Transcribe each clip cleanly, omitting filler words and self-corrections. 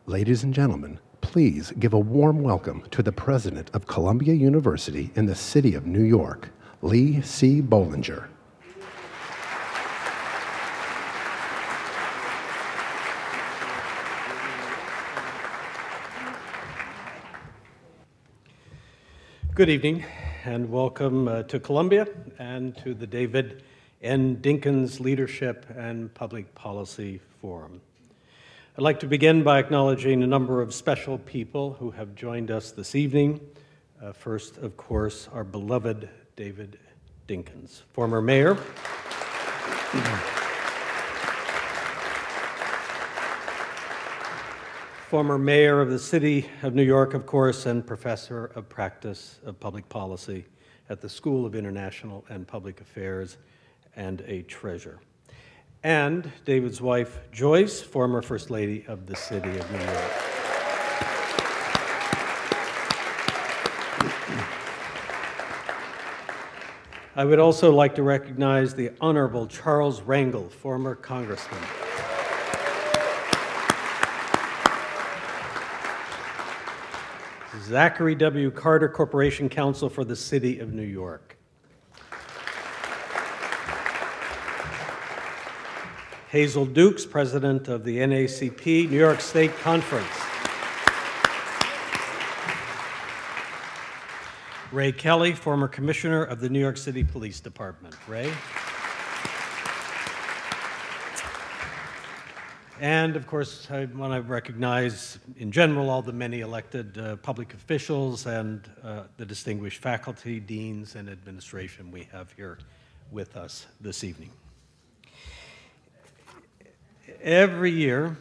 Ladies and gentlemen, please give a warm welcome to the president of Columbia University in the city of New York, Lee C. Bollinger. Good evening, and welcome to Columbia and to the David N. Dinkins Leadership and Public Policy Forum. I'd like to begin by acknowledging a number of special people who have joined us this evening. First, of course, our beloved David Dinkins, former mayor. Former mayor of the city of New York, of course, and professor of practice of public policy at the School of International and Public Affairs, and a treasure. And David's wife, Joyce, former First Lady of the City of New York. I would also like to recognize the Honorable Charles Rangel, former Congressman. Zachary W. Carter, Corporation Counsel for the City of New York. Hazel Dukes, President of the NAACP New York State Conference. Ray Kelly, former Commissioner of the New York City Police Department. Ray. And, of course, I want to recognize, in general, all the many elected public officials and the distinguished faculty, deans, and administration we have here with us this evening. Every year,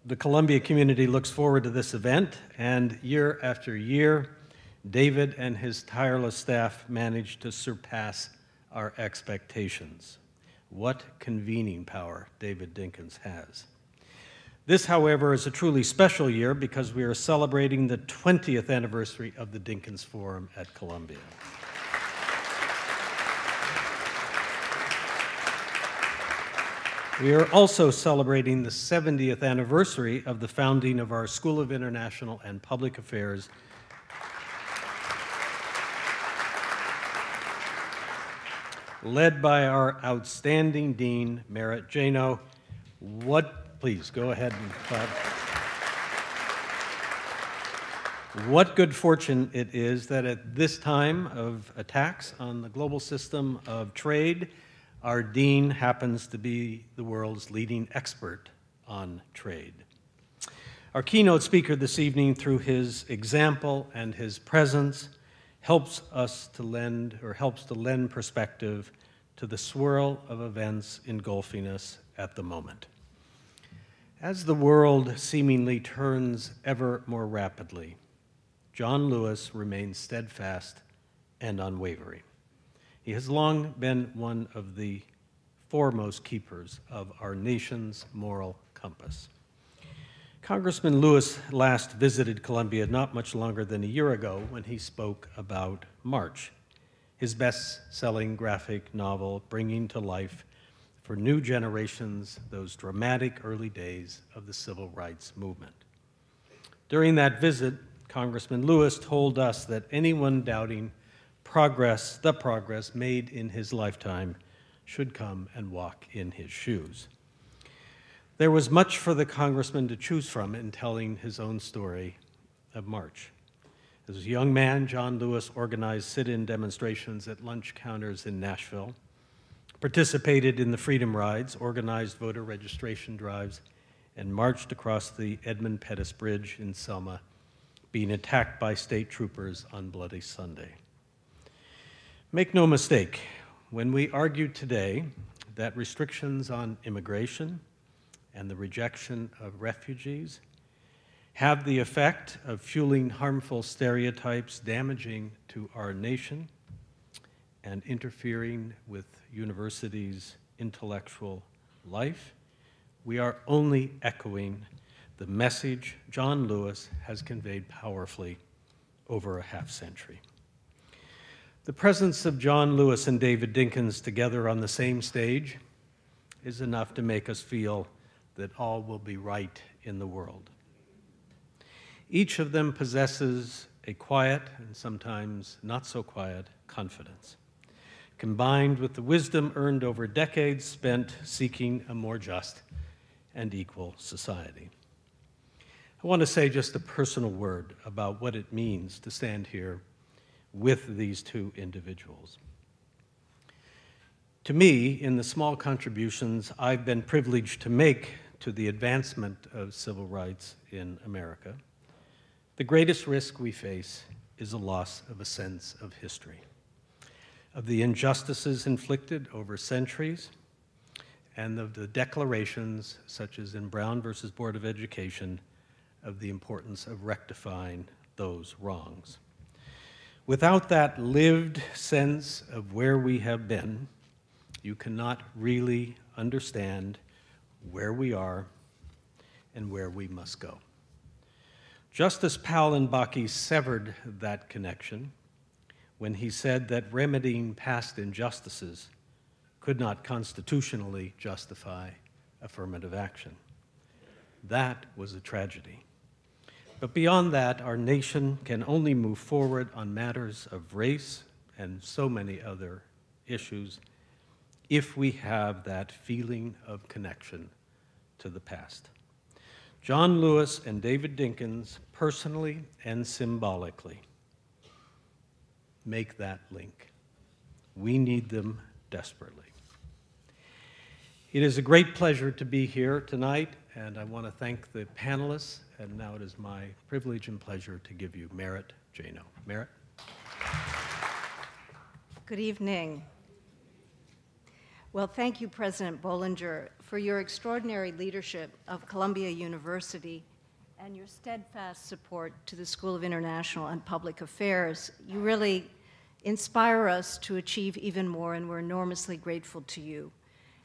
the Columbia community looks forward to this event, and year after year, David and his tireless staff manage to surpass our expectations. What convening power David Dinkins has. This, however, is a truly special year because we are celebrating the 20th anniversary of the Dinkins Forum at Columbia. We are also celebrating the 70th anniversary of the founding of our School of International and Public Affairs, led by our outstanding Dean, Merritt Jano. Please, go ahead and clap. What good fortune it is that at this time of attacks on the global system of trade, our dean happens to be the world's leading expert on trade. Our keynote speaker this evening, through his example and his presence, helps to lend perspective to the swirl of events engulfing us at the moment. As the world seemingly turns ever more rapidly, John Lewis remains steadfast and unwavering. He has long been one of the foremost keepers of our nation's moral compass. Congressman Lewis last visited Columbia not much longer than a year ago when he spoke about March, his best-selling graphic novel bringing to life for new generations those dramatic early days of the civil rights movement. During that visit, Congressman Lewis told us that anyone doubting the progress made in his lifetime should come and walk in his shoes. There was much for the congressman to choose from in telling his own story of March. As a young man, John Lewis organized sit-in demonstrations at lunch counters in Nashville, participated in the Freedom Rides, organized voter registration drives, and marched across the Edmund Pettus Bridge in Selma, being attacked by state troopers on Bloody Sunday. Make no mistake, when we argue today that restrictions on immigration and the rejection of refugees have the effect of fueling harmful stereotypes damaging to our nation and interfering with universities' intellectual life, we are only echoing the message John Lewis has conveyed powerfully over a half-century. The presence of John Lewis and David Dinkins together on the same stage is enough to make us feel that all will be right in the world. Each of them possesses a quiet and sometimes not so quiet confidence, combined with the wisdom earned over decades spent seeking a more just and equal society. I want to say just a personal word about what it means to stand here with these two individuals. To me, in the small contributions I've been privileged to make to the advancement of civil rights in America, the greatest risk we face is a loss of a sense of history, of the injustices inflicted over centuries, and of the declarations, such as in Brown versus Board of Education, of the importance of rectifying those wrongs. Without that lived sense of where we have been, you cannot really understand where we are and where we must go. Justice Palenbaki severed that connection when he said that remedying past injustices could not constitutionally justify affirmative action. That was a tragedy. But beyond that, our nation can only move forward on matters of race and so many other issues if we have that feeling of connection to the past. John Lewis and David Dinkins, personally and symbolically, make that link. We need them desperately. It is a great pleasure to be here tonight, and I want to thank the panelists, and now it is my privilege and pleasure to give you Merritt Jano. Merritt? Good evening. Well, thank you, President Bollinger, for your extraordinary leadership of Columbia University and your steadfast support to the School of International and Public Affairs. You really inspire us to achieve even more, and we're enormously grateful to you,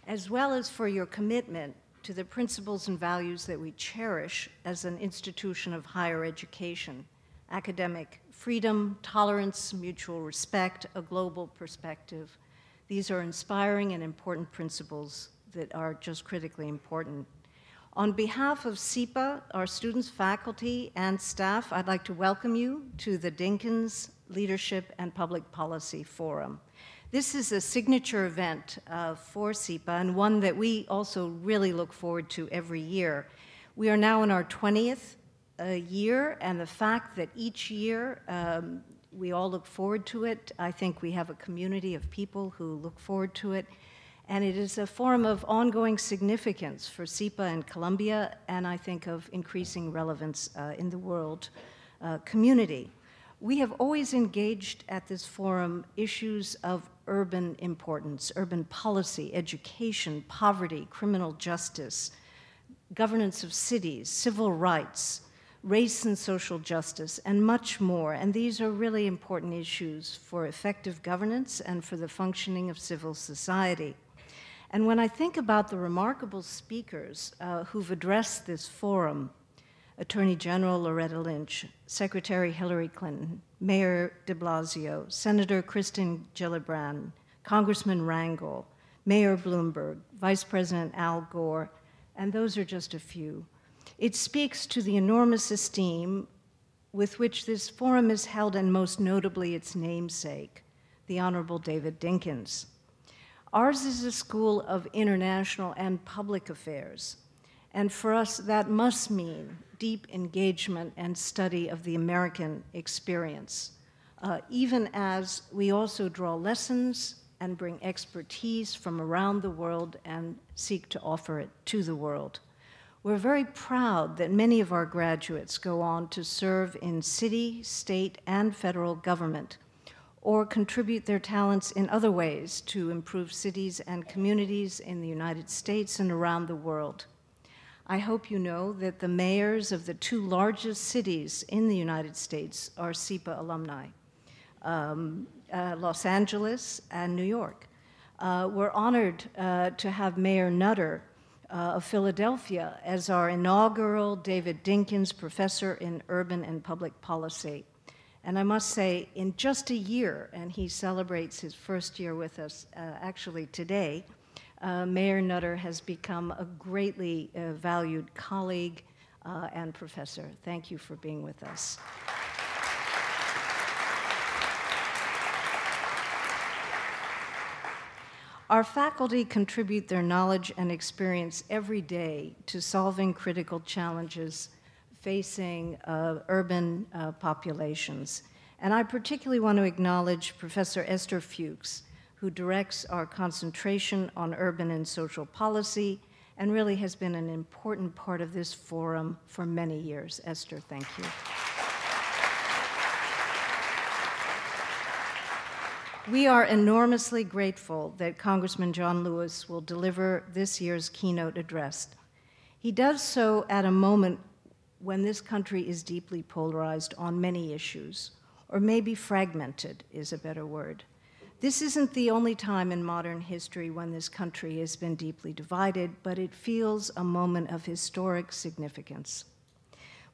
as well as for your commitment to the principles and values that we cherish as an institution of higher education: academic freedom, tolerance, mutual respect, a global perspective. These are inspiring and important principles that are just critically important. On behalf of SIPA, our students, faculty, and staff, I'd like to welcome you to the Dinkins Leadership and Public Policy Forum. This is a signature event for SIPA, and one that we also really look forward to every year. We are now in our 20th year, and the fact that each year we all look forward to it, I think we have a community of people who look forward to it, and it is a forum of ongoing significance for SIPA and Columbia, and I think of increasing relevance in the world community. We have always engaged at this forum issues of urban importance, urban policy, education, poverty, criminal justice, governance of cities, civil rights, race and social justice, and much more. And these are really important issues for effective governance and for the functioning of civil society. And when I think about the remarkable speakers who've addressed this forum, Attorney General Loretta Lynch, Secretary Hillary Clinton, Mayor de Blasio, Senator Kristen Gillibrand, Congressman Rangel, Mayor Bloomberg, Vice President Al Gore, and those are just a few. It speaks to the enormous esteem with which this forum is held, and most notably its namesake, the Honorable David Dinkins. Ours is a school of international and public affairs, and for us that must mean deep engagement and study of the American experience, even as we also draw lessons and bring expertise from around the world and seek to offer it to the world. We're very proud that many of our graduates go on to serve in city, state, and federal government, or contribute their talents in other ways to improve cities and communities in the United States and around the world. I hope you know that the mayors of the two largest cities in the United States are SIPA alumni, Los Angeles and New York. We're honored to have Mayor Nutter of Philadelphia as our inaugural David Dinkins Professor in Urban and Public Policy. And I must say, in just a year, and he celebrates his first year with us actually today, Mayor Nutter has become a greatly valued colleague, and professor. Thank you for being with us. Our faculty contribute their knowledge and experience every day to solving critical challenges facing urban populations. And I particularly want to acknowledge Professor Ester Fuchs, who directs our concentration on urban and social policy and really has been an important part of this forum for many years. Ester, thank you. We are enormously grateful that Congressman John Lewis will deliver this year's keynote address. He does so at a moment when this country is deeply polarized on many issues, or maybe fragmented is a better word. This isn't the only time in modern history when this country has been deeply divided, but it feels a moment of historic significance.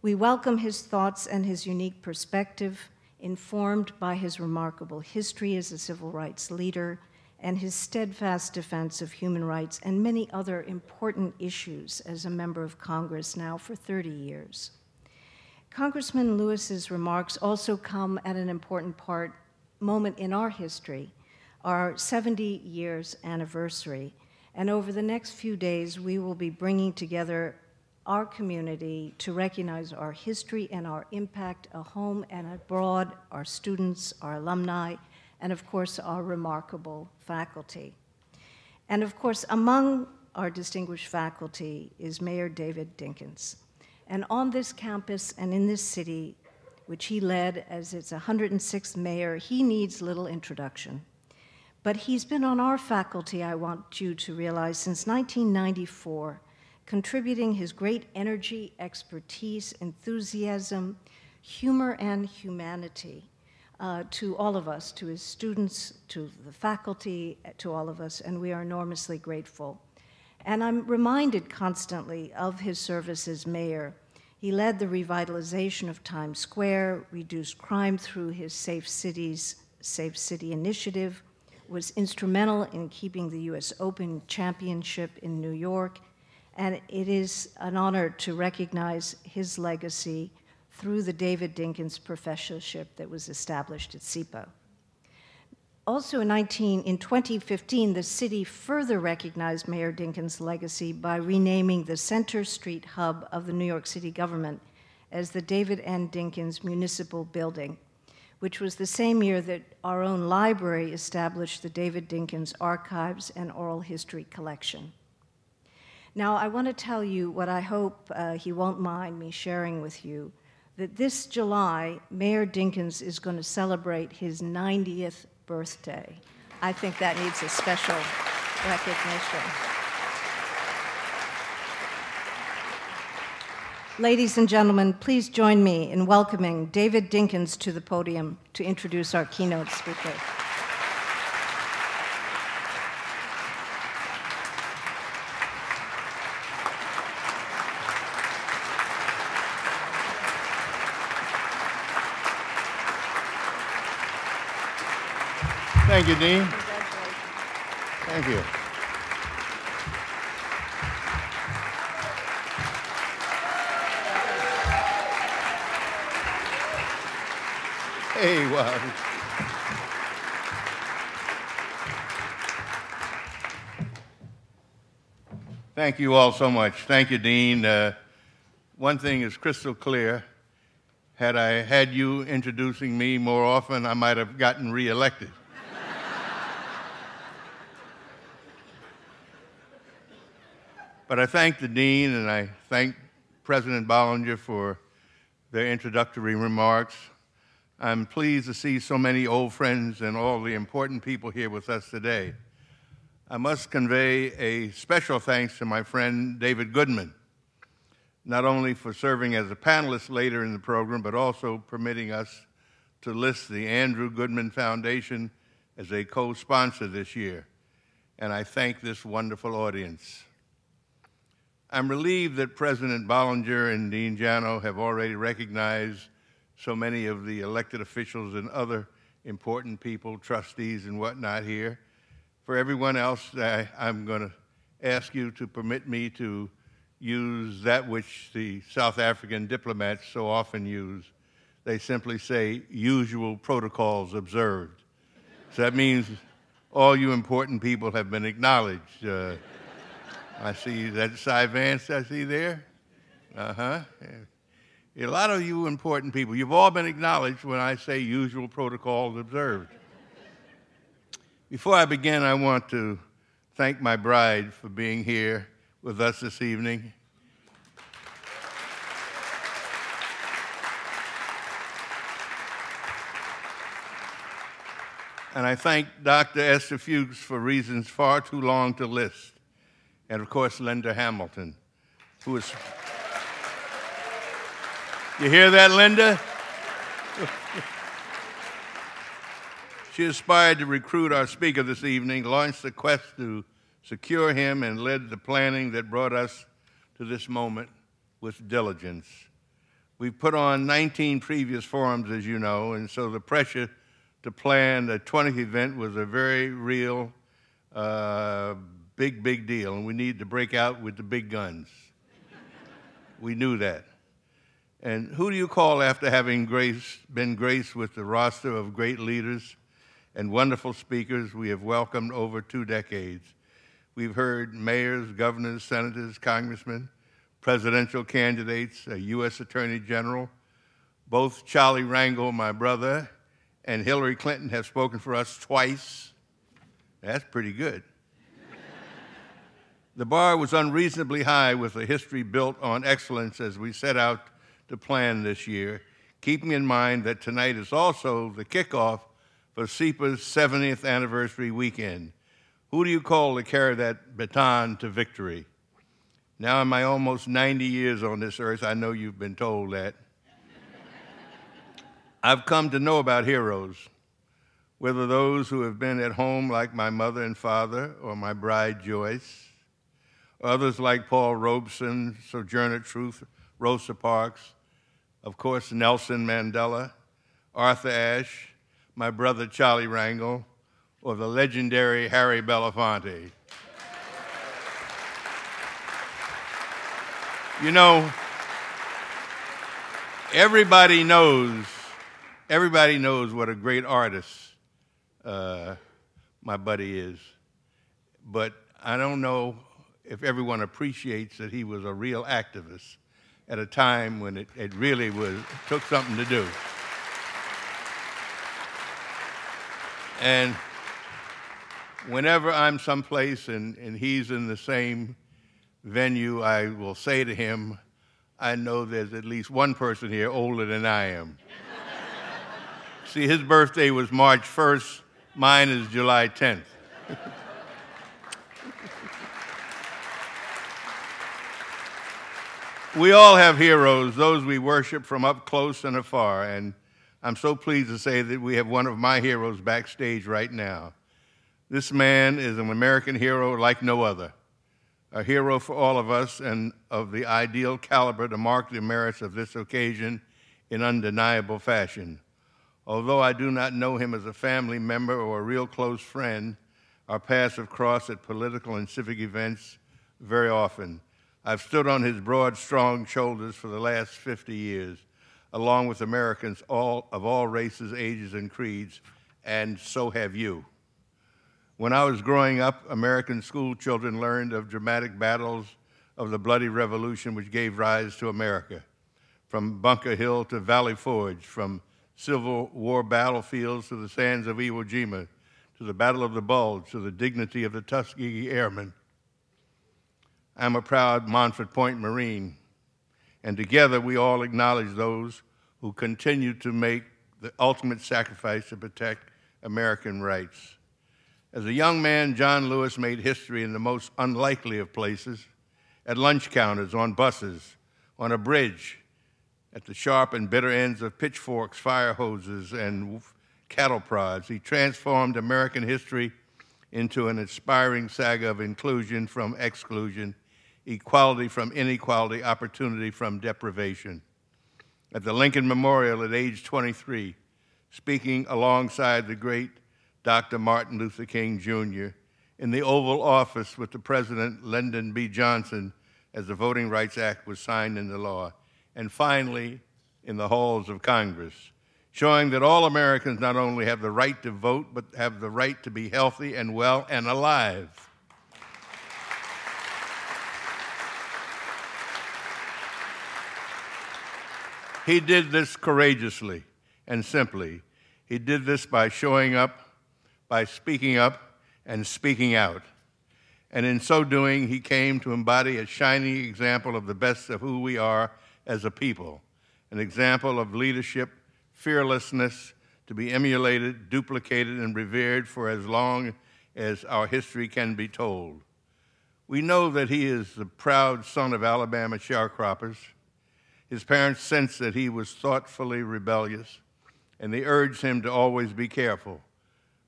We welcome his thoughts and his unique perspective, informed by his remarkable history as a civil rights leader and his steadfast defense of human rights and many other important issues as a member of Congress now for 30 years. Congressman Lewis's remarks also come at an important moment in our history, our 70 years anniversary. And over the next few days, we will be bringing together our community to recognize our history and our impact at home and abroad, our students, our alumni, and of course, our remarkable faculty. And of course, among our distinguished faculty is Mayor David Dinkins. And on this campus and in this city, which he led as its 106th mayor, he needs little introduction. But he's been on our faculty, I want you to realize, since 1994, contributing his great energy, expertise, enthusiasm, humor, and humanity to all of us, to his students, to the faculty, to all of us, and we are enormously grateful. And I'm reminded constantly of his service as mayor. He led the revitalization of Times Square, reduced crime through his Safe City initiative, was instrumental in keeping the U.S. Open Championship in New York, and it is an honor to recognize his legacy through the David Dinkins Professorship that was established at SIPA. Also in 2015, the city further recognized Mayor Dinkins' legacy by renaming the Center Street hub of the New York City government as the David N. Dinkins Municipal Building, which was the same year that our own library established the David Dinkins Archives and Oral History Collection. Now, I want to tell you what I hope he won't mind me sharing with you, that this July, Mayor Dinkins is going to celebrate his 90th birthday. I think that needs a special recognition. Ladies and gentlemen, please join me in welcoming David Dinkins to the podium to introduce our keynote speaker. Thank you, Dean. Thank you. Hey, wow. Thank you all so much. Thank you, Dean. One thing is crystal clear. Had I had you introducing me more often, I might have gotten reelected. But I thank the Dean and I thank President Bollinger for their introductory remarks. I'm pleased to see so many old friends and all the important people here with us today. I must convey a special thanks to my friend David Goodman, not only for serving as a panelist later in the program, but also permitting us to list the Andrew Goodman Foundation as a co-sponsor this year. And I thank this wonderful audience. I'm relieved that President Bollinger and Dean Jano have already recognized so many of the elected officials and other important people, trustees and whatnot here. For everyone else, I'm going to ask you to permit me to use that which the South African diplomats so often use. They simply say, usual protocols observed. So that means all you important people have been acknowledged. I see that Cy Vance I see there. A lot of you important people, you've all been acknowledged when I say usual protocols observed. Before I begin, I want to thank my bride for being here with us this evening. And I thank Dr. Ester Fuchs for reasons far too long to list. And of course, Linda Hamilton, who is... You hear that, Linda? She aspired to recruit our speaker this evening, launched the quest to secure him, and led the planning that brought us to this moment with diligence. We've put on 19 previous forums, as you know, and so the pressure to plan the 20th event was a very real, big deal, and we needed to break out with the big guns. We knew that. And who do you call after having been graced with the roster of great leaders and wonderful speakers we have welcomed over 2 decades? We've heard mayors, governors, senators, congressmen, presidential candidates, a U.S. Attorney General. Both Charlie Rangel, my brother, and Hillary Clinton have spoken for us twice. That's pretty good. The bar was unreasonably high with a history built on excellence as we set out to plan this year, keeping in mind that tonight is also the kickoff for SIPA's 70th anniversary weekend. Who do you call to carry that baton to victory? Now in my almost 90 years on this earth, I know you've been told that. I've come to know about heroes, whether those who have been at home like my mother and father or my bride Joyce, others like Paul Robeson, Sojourner Truth, Rosa Parks, of course Nelson Mandela, Arthur Ashe, my brother Charlie Rangel, or the legendary Harry Belafonte. You know, everybody knows what a great artist my buddy is, but I don't know if everyone appreciates that he was a real activist at a time when it really took something to do. And whenever I'm someplace and he's in the same venue, I will say to him, I know there's at least one person here older than I am. See, his birthday was March 1st, mine is July 10th. We all have heroes, those we worship from up close and afar, and I'm so pleased to say that we have one of my heroes backstage right now. This man is an American hero like no other, a hero for all of us and of the ideal caliber to mark the merits of this occasion in undeniable fashion. Although I do not know him as a family member or a real close friend, our paths have crossed at political and civic events very often. I've stood on his broad, strong shoulders for the last 50 years, along with Americans of all races, ages, and creeds, and so have you. When I was growing up, American school children learned of dramatic battles of the bloody revolution which gave rise to America, from Bunker Hill to Valley Forge, from Civil War battlefields to the sands of Iwo Jima, to the Battle of the Bulge, to the dignity of the Tuskegee Airmen. I'm a proud Montford Point Marine, and together we all acknowledge those who continue to make the ultimate sacrifice to protect American rights. As a young man, John Lewis made history in the most unlikely of places, at lunch counters, on buses, on a bridge, at the sharp and bitter ends of pitchforks, fire hoses, and cattle prods. He transformed American history into an inspiring saga of inclusion from exclusion, equality from inequality, opportunity from deprivation. At the Lincoln Memorial at age 23, speaking alongside the great Dr. Martin Luther King, Jr., in the Oval Office with the President Lyndon B. Johnson, as the Voting Rights Act was signed into law, and finally in the halls of Congress, showing that all Americans not only have the right to vote, but have the right to be healthy and well and alive. He did this courageously and simply. He did this by showing up, by speaking up, and speaking out. And in so doing, he came to embody a shining example of the best of who we are as a people, an example of leadership, fearlessness, to be emulated, duplicated, and revered for as long as our history can be told. We know that he is the proud son of Alabama sharecroppers. His parents sensed that he was thoughtfully rebellious, and they urged him to always be careful.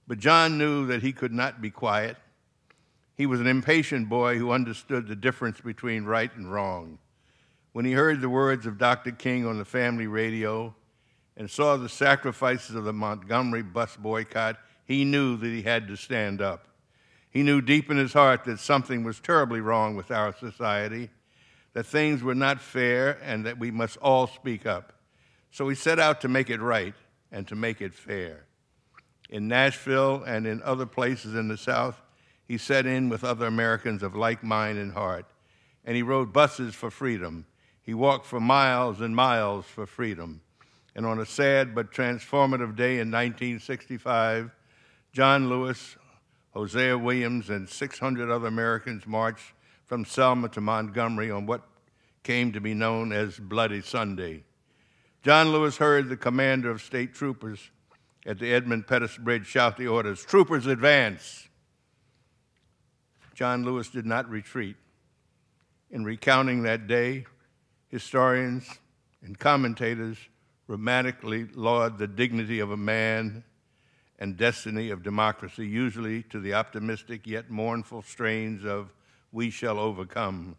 But John knew that he could not be quiet. He was an impatient boy who understood the difference between right and wrong. When he heard the words of Dr. King on the family radio and saw the sacrifices of the Montgomery bus boycott, he knew that he had to stand up. He knew deep in his heart that something was terribly wrong with our society, that things were not fair, and that we must all speak up. So he set out to make it right and to make it fair. In Nashville and in other places in the South, he set in with other Americans of like mind and heart, and he rode buses for freedom. He walked for miles and miles for freedom. And on a sad but transformative day in 1965, John Lewis, Hosea Williams, and 600 other Americans marched from Selma to Montgomery on what came to be known as Bloody Sunday. John Lewis heard the commander of state troopers at the Edmund Pettus Bridge shout the orders, "Troopers, advance!" John Lewis did not retreat. In recounting that day, historians and commentators dramatically laud the dignity of a man and destiny of democracy, usually to the optimistic yet mournful strains of "We shall overcome."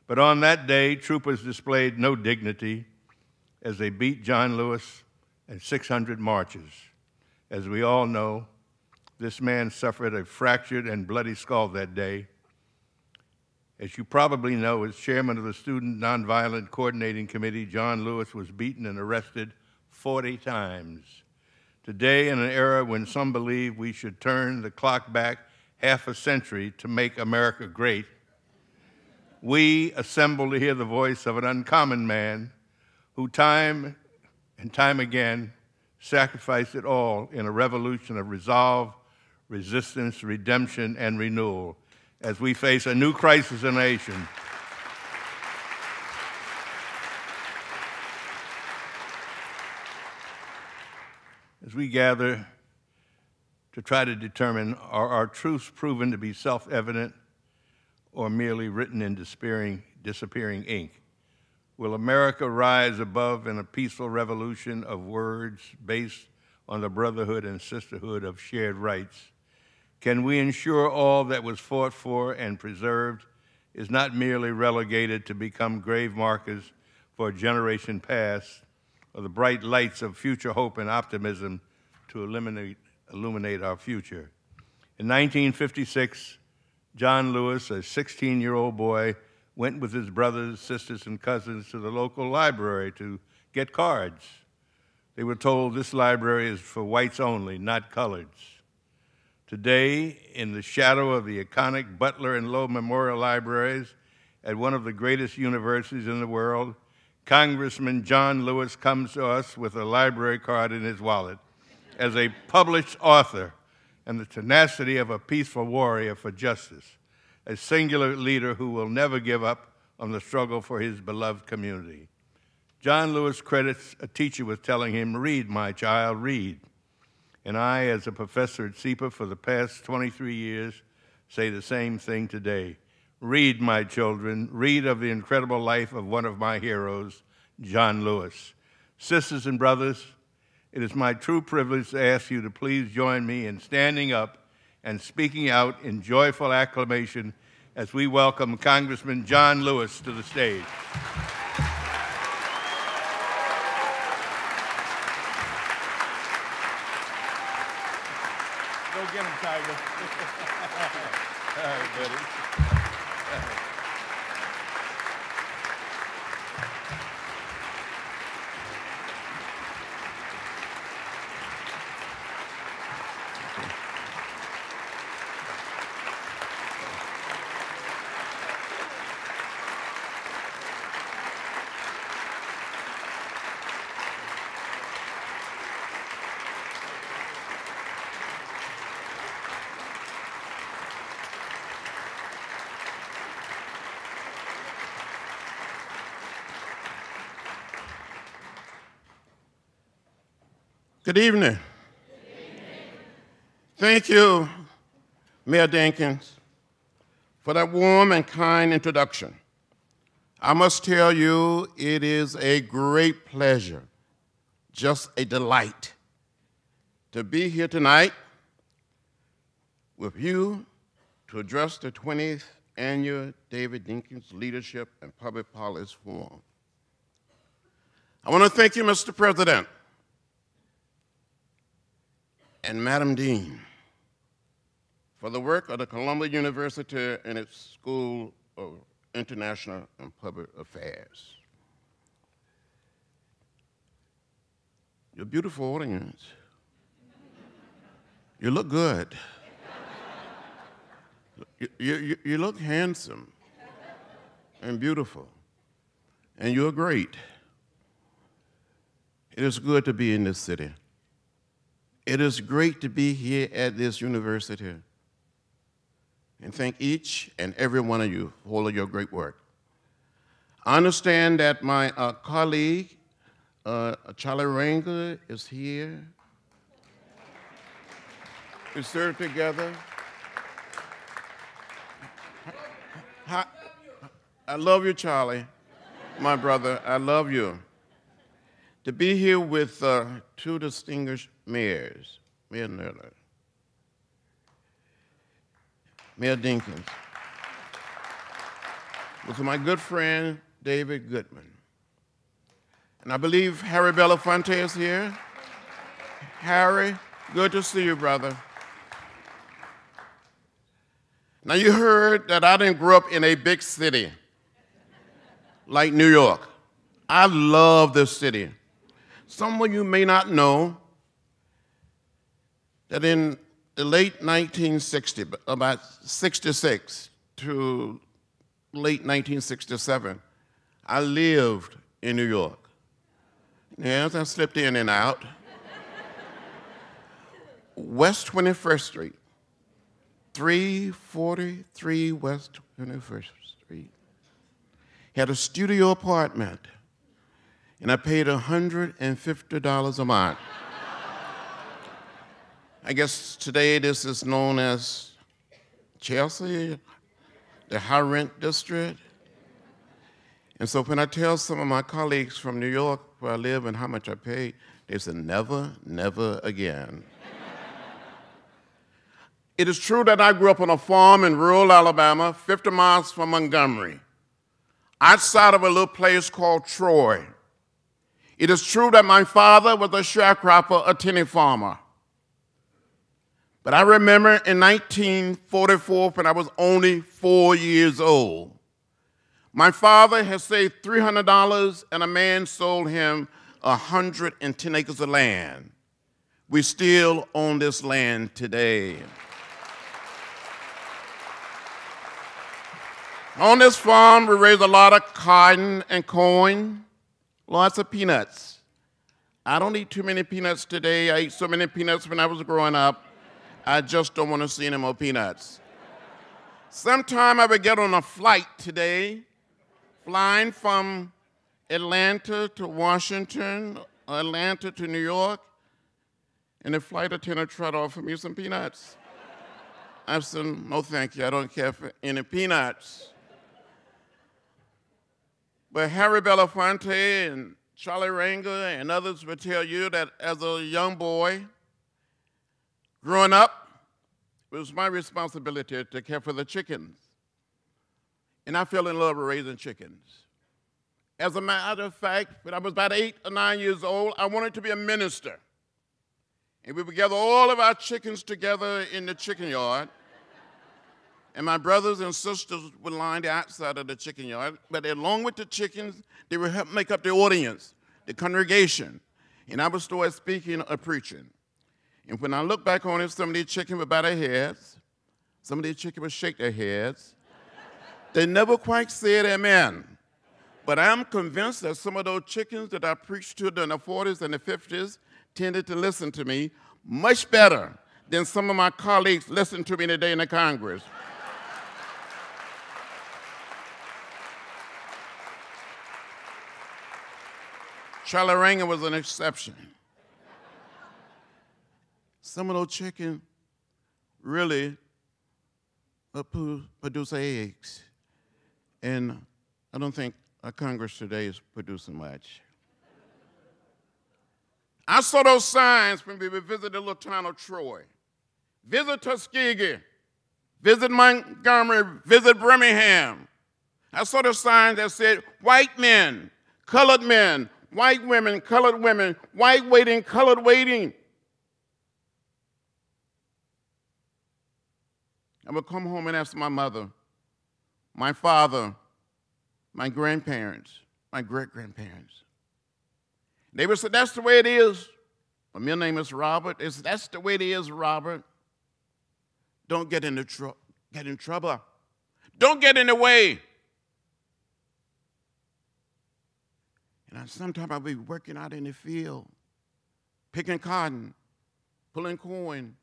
But on that day, troopers displayed no dignity as they beat John Lewis and 600 marchers. As we all know, this man suffered a fractured and bloody skull that day. As you probably know, as chairman of the Student Nonviolent Coordinating Committee, John Lewis was beaten and arrested 40 times. Today, in an era when some believe we should turn the clock back half a century to make America great, we assemble to hear the voice of an uncommon man who time and time again sacrificed it all in a revolution of resolve, resistance, redemption, and renewal as we face a new crisis in the nation. As we gather to try to determine, are our truths proven to be self-evident or merely written in disappearing ink? Will America rise above in a peaceful revolution of words based on the brotherhood and sisterhood of shared rights? Can we ensure all that was fought for and preserved is not merely relegated to become grave markers for a generation past, or the bright lights of future hope and optimism to illuminate our future? In 1956, John Lewis, a 16-year-old boy, went with his brothers, sisters, and cousins to the local library to get cards. They were told this library is for whites only, not coloreds. Today, in the shadow of the iconic Butler and Lowe Memorial Libraries at one of the greatest universities in the world, Congressman John Lewis comes to us with a library card in his wallet as a published author and the tenacity of a peaceful warrior for justice, a singular leader who will never give up on the struggle for his beloved community. John Lewis credits a teacher with telling him, "Read, my child, read." And I, as a professor at SIPA for the past 23 years, say the same thing today. Read, my children, read of the incredible life of one of my heroes, John Lewis. Sisters and brothers, it is my true privilege to ask you to please join me in standing up and speaking out in joyful acclamation as we welcome Congressman John Lewis to the stage. Go get him, Tiger. All right, buddy. Good evening. Thank you, Mayor Dinkins, for that warm and kind introduction. I must tell you, it is a great pleasure, just a delight, to be here tonight with you to address the 20th Annual David Dinkins Leadership and Public Policy Forum. I want to thank you, Mr. President, and Madam Dean, for the work of the Columbia University and its School of International and Public Affairs. You're a beautiful audience. You look good. You look handsome and beautiful, and you're great. It is good to be in this city. It is great to be here at this university. And thank each and every one of you for all of your great work. I understand that my colleague, Charlie Ranger, is here. We serve together. I love you, Charlie, my brother. I love you. To be here with two distinguished mayors, Mayor Nerler, Mayor Dinkins, with my good friend, David Goodman. And I believe Harry Belafonte is here. Harry, good to see you, brother. Now, you heard that I didn't grow up in a big city like New York. I love this city. Some of you may not know that in the late 1960s, about 66 to late 1967, I lived in New York. Yes, I slipped in and out. West 21st Street. 343 West 21st Street. Had a studio apartment, and I paid $150 a month. I guess today this is known as Chelsea, the high rent district. And so when I tell some of my colleagues from New York where I live and how much I pay, they say, never, never again. It is true that I grew up on a farm in rural Alabama, 50 miles from Montgomery, outside of a little place called Troy. It is true that my father was a sharecropper, a tenant farmer. But I remember in 1944, when I was only 4 years old, my father had saved $300 and a man sold him 110 acres of land. We still own this land today. On this farm, we raise a lot of cotton and corn, lots of peanuts. I don't eat too many peanuts today. I ate so many peanuts when I was growing up. I just don't want to see any more peanuts. Sometime I would get on a flight today, flying from Atlanta to Washington, Atlanta to New York, and the flight attendant tried to offer me some peanuts. I said, no thank you, I don't care for any peanuts. But Harry Belafonte and Charlie Ranger and others will tell you that as a young boy, growing up, it was my responsibility to care for the chickens. And I fell in love with raising chickens. As a matter of fact, when I was about 8 or 9 years old, I wanted to be a minister. And we would gather all of our chickens together in the chicken yard. And my brothers and sisters would line the outside of the chicken yard. But along with the chickens, they would help make up the audience, the congregation. And I would start speaking or preaching. And when I look back on it, some of these chickens would bow their heads. Some of these chickens would shake their heads. They never quite said amen. But I'm convinced that some of those chickens that I preached to during the 40s and the 50s tended to listen to me much better than some of my colleagues listen to me today in the Congress. Charlie Ranger was an exception. some of those chickens really produce eggs. And I don't think our Congress today is producing much. I saw those signs when we visited the little town of Troy. Visit Tuskegee, visit Montgomery, visit Birmingham. I saw the signs that said white men, colored men, white women, colored women, white waiting, colored waiting. I would come home and ask my mother, my father, my grandparents, my great-grandparents. They would say, that's the way it is. My middle name is Robert. That's the way it is, Robert. Don't get in trouble. Don't get in the way. And sometimes I'll be working out in the field, picking cotton, pulling corn,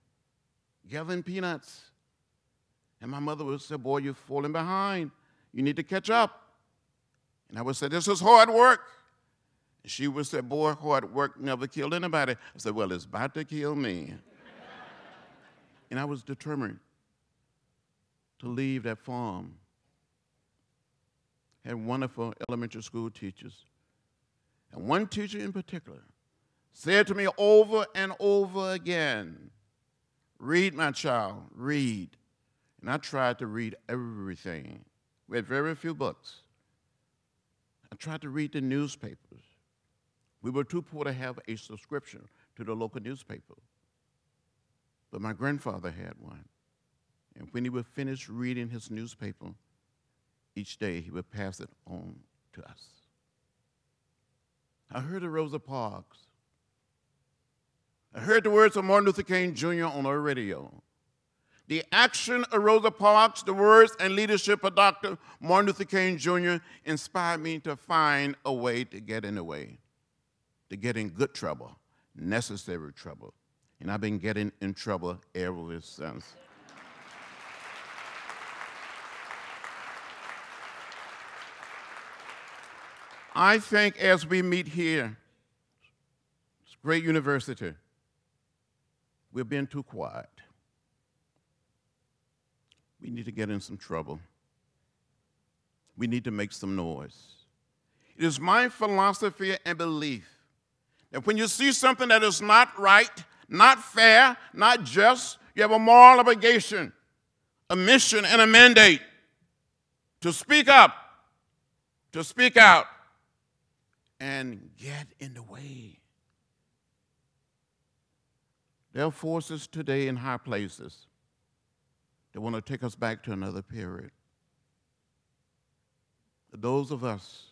gathering peanuts. And my mother would say, boy, you're falling behind. You need to catch up. And I would say, this is hard work. And she would say, boy, hard work never killed anybody. I said, well, it's about to kill me. And I was determined to leave that farm. Had wonderful elementary school teachers. And one teacher in particular said to me over and over again, read, my child, read. And I tried to read everything. We had very few books. I tried to read the newspapers. We were too poor to have a subscription to the local newspaper. But my grandfather had one. And when he would finish reading his newspaper, each day he would pass it on to us. I heard of Rosa Parks. I heard the words of Martin Luther King Jr. on our radio. The action of Rosa Parks, the words and leadership of Dr. Martin Luther King Jr. inspired me to find a way to get in the way, to get in good trouble, necessary trouble. And I've been getting in trouble ever since. I think as we meet here, it's a great university, we're being too quiet. We need to get in some trouble. We need to make some noise. It is my philosophy and belief that when you see something that is not right, not fair, not just, you have a moral obligation, a mission, and a mandate to speak up, to speak out, and get in the way. There are forces today in high places that want to take us back to another period. Those of us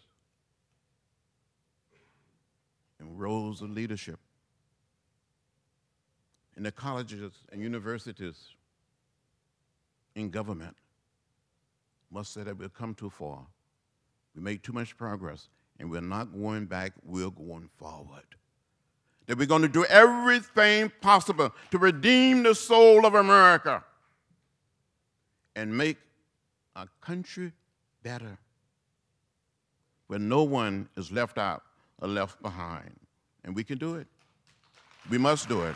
in roles of leadership in the colleges and universities, in government, must say that we've come too far. We made too much progress, and we're not going back, we're going forward. That we're going to do everything possible to redeem the soul of America and make our country better, where no one is left out or left behind. And we can do it. We must do it.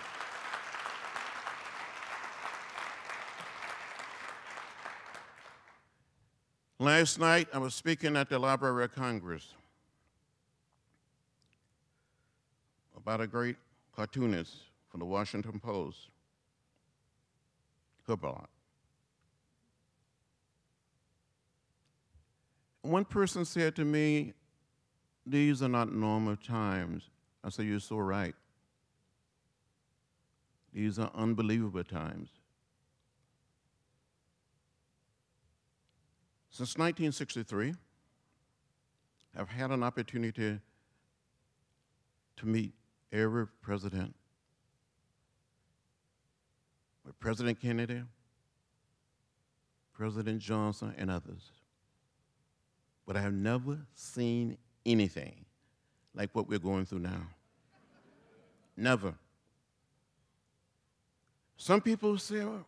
Last night, I was speaking at the Library of Congress about a great cartoonist from the Washington Post, Hubbard. One person said to me, these are not normal times. I said, you're so right. These are unbelievable times. Since 1963, I've had an opportunity to meet every president, with President Kennedy, President Johnson, and others. But I have never seen anything like what we're going through now. Never. Some people say, oh,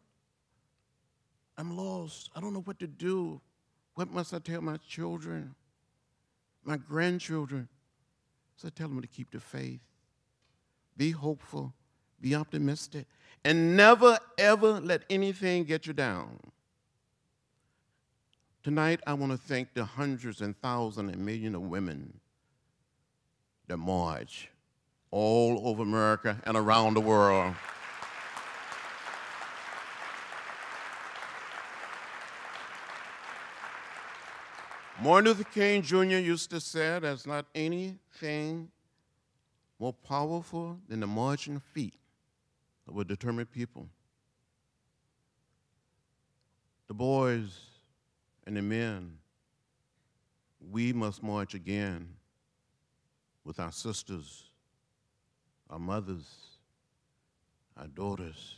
I'm lost. I don't know what to do. What must I tell my children, my grandchildren? So I tell them to keep the faith. Be hopeful. be optimistic, and never, ever let anything get you down. Tonight, I want to thank the hundreds and thousands and millions of women that march all over America and around the world. Martin Luther King Jr. used to say, there's not anything more powerful than the marching feet of a determined people. The boys and the men, we must march again with our sisters, our mothers, our daughters,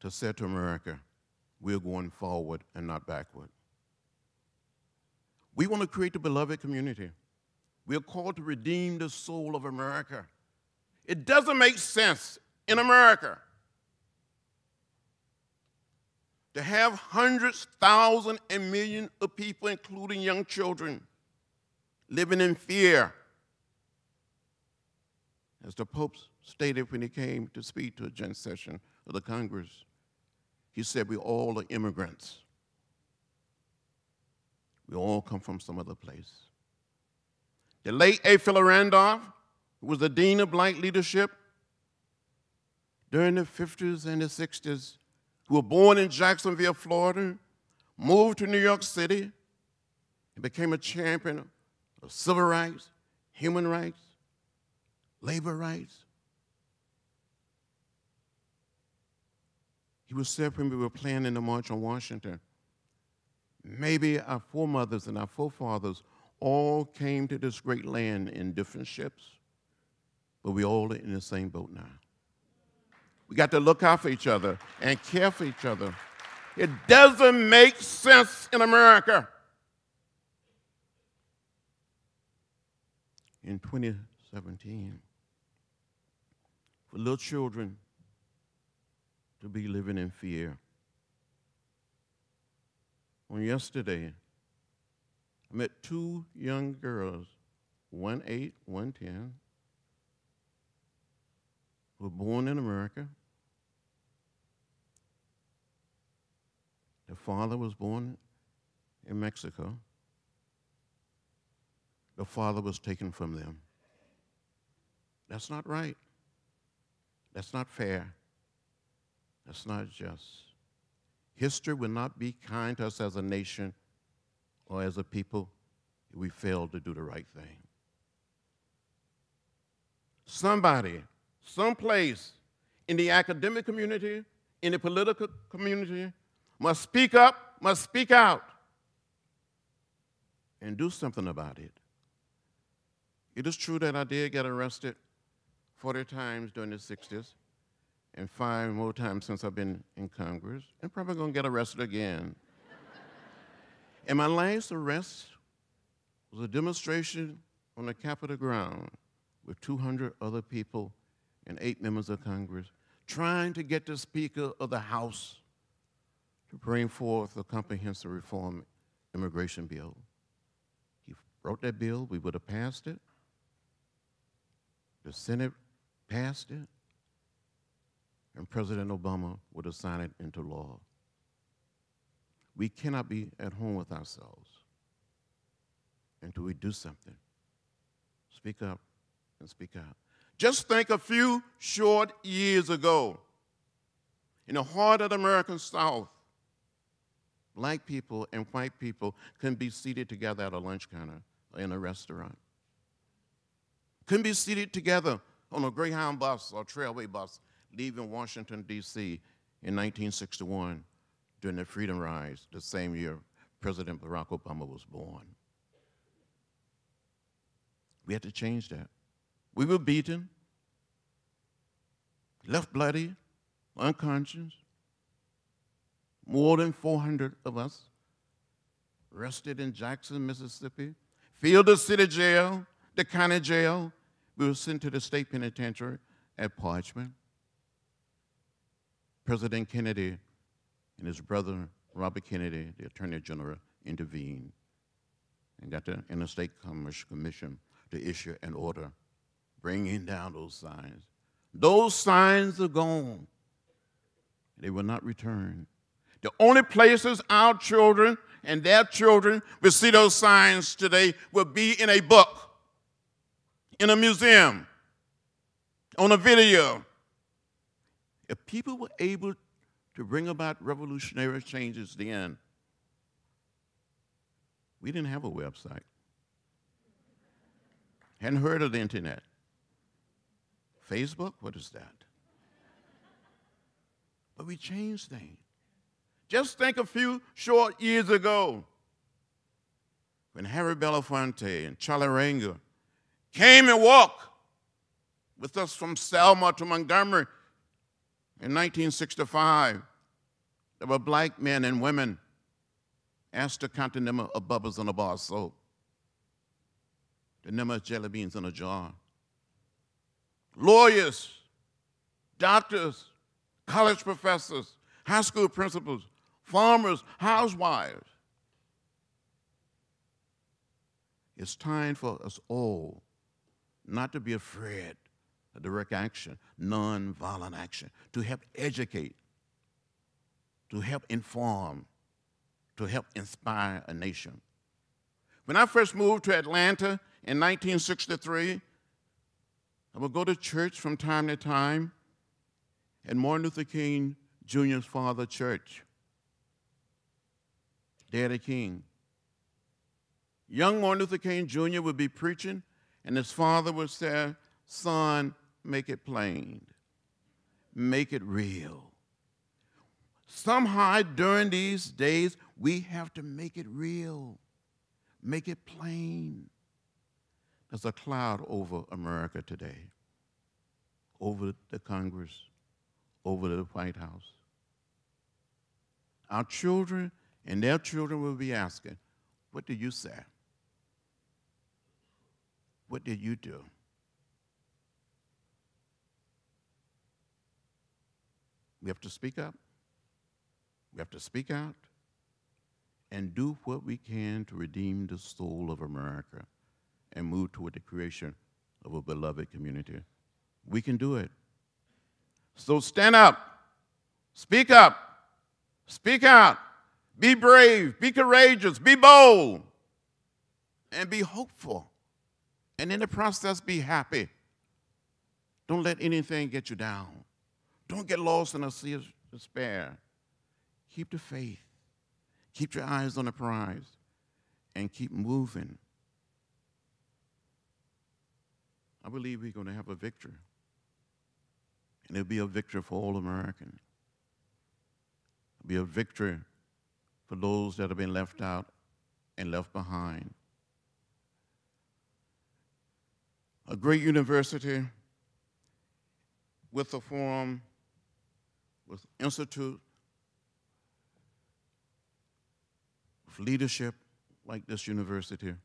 to say to America, we're going forward and not backward. We want to create the beloved community. We are called to redeem the soul of America. It doesn't make sense in America to have hundreds, thousands, and millions of people, including young children, living in fear. As the Pope stated when he came to speak to a joint session of the Congress, he said, we all are immigrants. We all come from some other place. The late A. Philip Randolph, who was the Dean of Black Leadership during the 50s and the 60s, who were born in Jacksonville, Florida, moved to New York City, and became a champion of civil rights, human rights, labor rights. He was said when we were planning the March on Washington, maybe our foremothers and our forefathers all came to this great land in different ships, but we all are in the same boat now. We got to look out for each other and care for each other. It doesn't make sense in America. In 2017, for little children to be living in fear. On yesterday, I met two young girls, 1 8, 1 10, who were born in America. Their father was born in Mexico. The father was taken from them. That's not right. That's not fair. That's not just. History will not be kind to us as a nation or as a people if we fail to do the right thing. Somebody, someplace in the academic community, in the political community, must speak up, must speak out, and do something about it. It is true that I did get arrested 40 times during the 60s, and 5 more times since I've been in Congress, and probably gonna get arrested again. And my last arrest was a demonstration on the Capitol ground with 200 other people and 8 members of Congress trying to get the Speaker of the House to bring forth a comprehensive reform immigration bill. He wrote that bill, we would have passed it. The Senate passed it, and President Obama would have signed it into law. We cannot be at home with ourselves until we do something. Speak up and speak out. Just think a few short years ago, in the heart of the American South, black people and white people couldn't be seated together at a lunch counter or in a restaurant. Couldn't be seated together on a Greyhound bus or Trailway bus leaving Washington, D.C. in 1961 during the Freedom Rise, the same year President Barack Obama was born. We had to change that. We were beaten, left bloody, unconscious. More than 400 of us arrested in Jackson, Mississippi, filled the city jail, the county jail. We were sent to the state penitentiary at Parchment. President Kennedy and his brother, Robert Kennedy, the Attorney General, intervened and got the Interstate Commerce Commission to issue an order bringing down those signs. Those signs are gone. They will not return. The only places our children and their children will see those signs today will be in a book, in a museum, on a video. If people were able to bring about revolutionary changes then, we didn't have a website. Hadn't heard of the internet. Facebook, what is that? But we changed things. Just think a few short years ago when Harry Belafonte and Charlie Rangel came and walked with us from Selma to Montgomery in 1965. There were black men and women. Ester counting them of bubbles in a bar of soap. The number of jelly beans in a jar. Lawyers, doctors, college professors, high school principals, farmers, housewives. It's time for us all not to be afraid of direct action, nonviolent action, to help educate, to help inform, to help inspire a nation. When I first moved to Atlanta in 1963, I would go to church from time to time at Martin Luther King Jr.'s father church, Daddy King. Young Martin Luther King Jr. would be preaching, and his father would say, "Son, make it plain. Make it real." Somehow during these days, we have to make it real, make it plain. There's a cloud over America today, over the Congress, over the White House. Our children and their children will be asking, what did you say? What did you do? We have to speak up. We have to speak out and do what we can to redeem the soul of America and move toward the creation of a beloved community. We can do it. So stand up, speak out, be brave, be courageous, be bold, and be hopeful. And in the process, be happy. Don't let anything get you down. Don't get lost in a sea of despair. Keep the faith. Keep your eyes on the prize and keep moving. I believe we're going to have a victory. And it'll be a victory for all Americans. It'll be a victory for those that have been left out and left behind. A great university with a forum, with institute, with leadership like this university,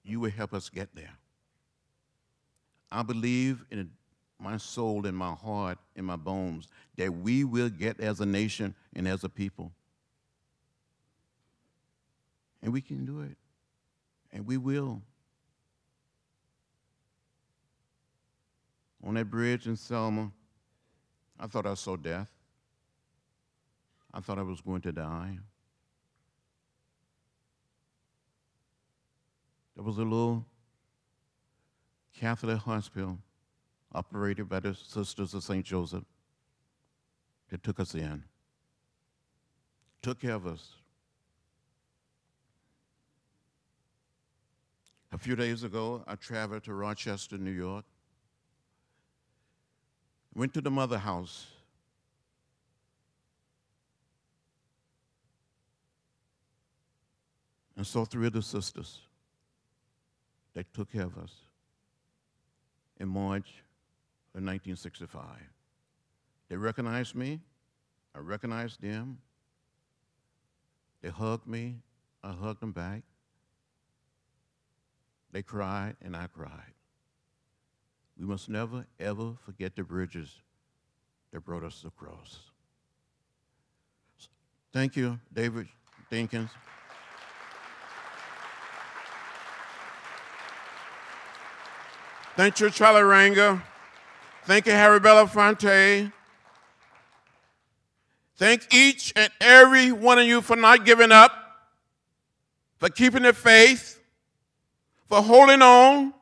you will help us get there. I believe in my soul, in my heart, in my bones, that we will get as a nation and as a people. And we can do it. And we will. On that bridge in Selma, I thought I saw death. I thought I was going to die. There was a little Catholic hospital operated by the Sisters of St. Joseph that took us in, took care of us. A few days ago, I traveled to Rochester, New York, went to the Mother House. And saw 3 of the sisters that took care of us in March of 1965. They recognized me. I recognized them. They hugged me. I hugged them back. They cried, and I cried. We must never, ever forget the bridges that brought us across. Thank you, David Dinkins. Thank you, Charlie Rangel. Thank you, Harry Belafonte. Thank each and every one of you for not giving up, for keeping the faith, for holding on.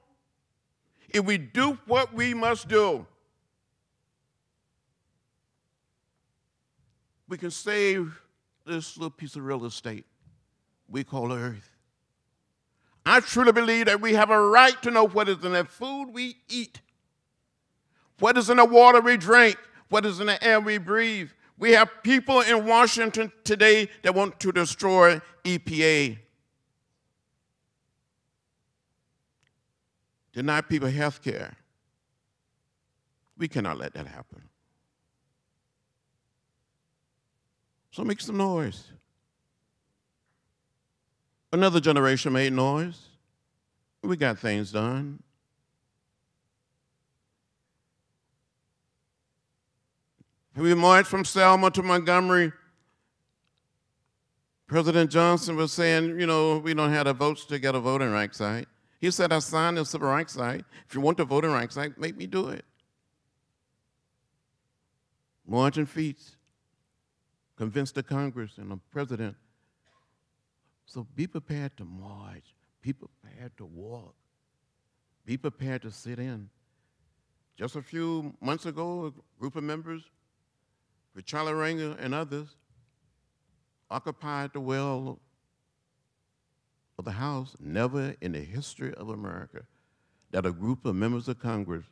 If we do what we must do, we can save this little piece of real estate we call Earth. I truly believe that we have a right to know what is in the food we eat, what is in the water we drink, what is in the air we breathe. We have people in Washington today that want to destroy EPA, deny people health care. We cannot let that happen. So make some noise. Another generation made noise. We got things done. We marched from Selma to Montgomery. President Johnson was saying, you know, we don't have the votes to get a voting rights act. He said, I signed the Civil Rights Act. If you want the voting rights act, make me do it. Marching feet convinced the Congress and the president. So be prepared to march. Be prepared to walk. Be prepared to sit in. Just a few months ago, a group of members, with Charlie Rangel and others, occupied the well of the House. Never in the history of America that a group of members of Congress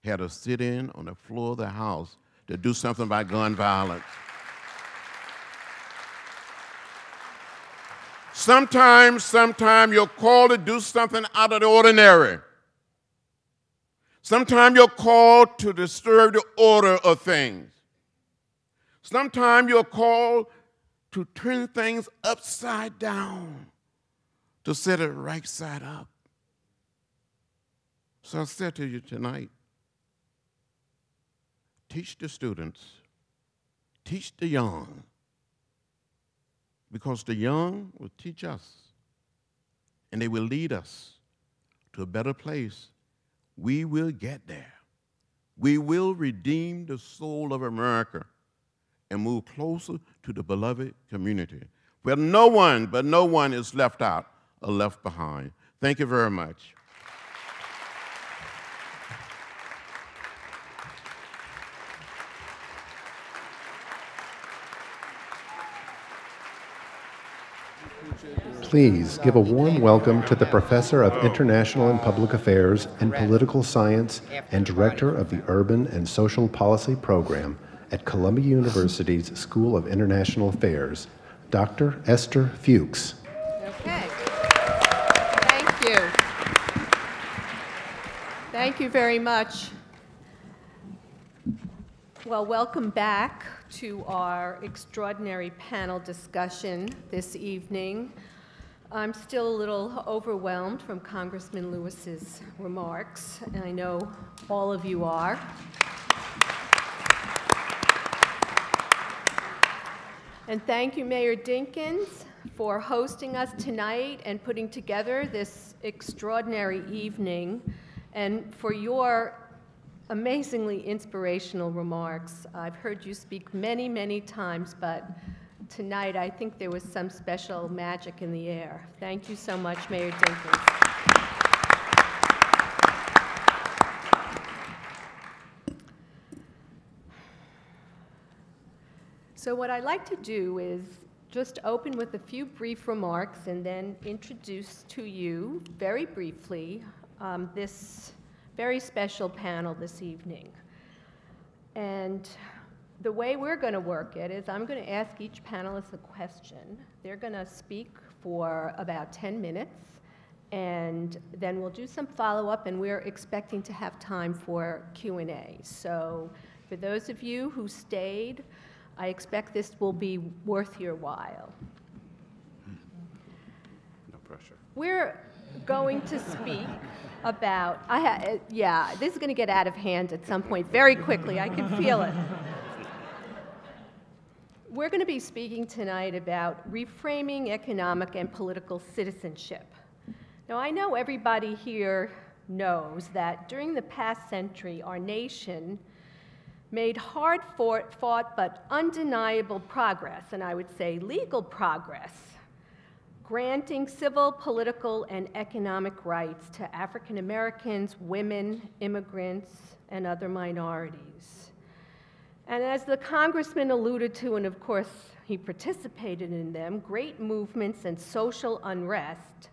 had to sit in on the floor of the House to do something about gun violence. Sometimes you're called to do something out of the ordinary. Sometimes you're called to disturb the order of things. Sometimes you're called to turn things upside down, to set it right side up. So I said to you tonight, teach the students, teach the young, because the young will teach us, and they will lead us to a better place. We will get there. We will redeem the soul of America and move closer to the beloved community, where no one is left out or left behind. Thank you very much. Please give a warm welcome to the Professor of International and Public Affairs and Political Science and Director of the Urban and Social Policy Program at Columbia University's School of International Affairs, Dr. Ester Fuchs. Okay. Thank you. Thank you very much. Well, welcome back to our extraordinary panel discussion this evening. I'm still a little overwhelmed from Congressman Lewis's remarks, and I know all of you are. And thank you, Mayor Dinkins, for hosting us tonight and putting together this extraordinary evening, and for your amazingly inspirational remarks. I've heard you speak many, many times, but tonight I think there was some special magic in the air. Thank you so much, Mayor Dinkins. So what I'd like to do is just open with a few brief remarks and then introduce to you, very briefly, this very special panel this evening. And the way we're going to work it is I'm going to ask each panelist a question. They're going to speak for about 10 minutes, and then we'll do some follow-up, and we're expecting to have time for Q&A. So for those of you who stayed, I expect this will be worth your while. No pressure. We're going to speak about, yeah, this is going to get out of hand at some point very quickly. I can feel it. We're going to be speaking tonight about reframing economic and political citizenship. Now, I know everybody here knows that during the past century, our nation made hard-fought but undeniable progress, and I would say legal progress, granting civil, political, and economic rights to African Americans, women, immigrants, and other minorities. And as the Congressman alluded to, and of course he participated in them, great movements and social unrest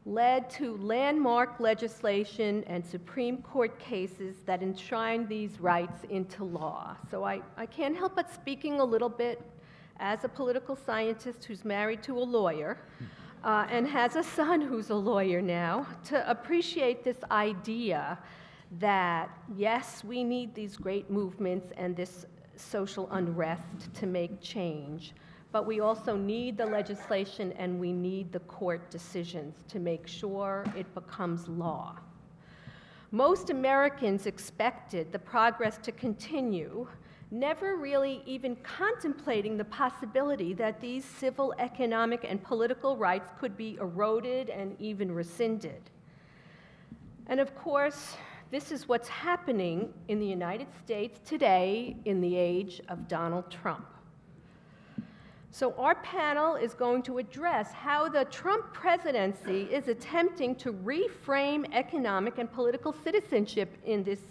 led to landmark legislation and Supreme Court cases that enshrine these rights into law. So I can't help but speaking a little bit as a political scientist who's married to a lawyer and has a son who's a lawyer now, to appreciate this idea that, yes, we need these great movements and this social unrest to make change, but we also need the legislation and we need the court decisions to make sure it becomes law. Most Americans expected the progress to continue, never really even contemplating the possibility that these civil, economic, and political rights could be eroded and even rescinded. And of course, this is what's happening in the United States today in the age of Donald Trump. So our panel is going to address how the Trump presidency is attempting to reframe economic and political citizenship in this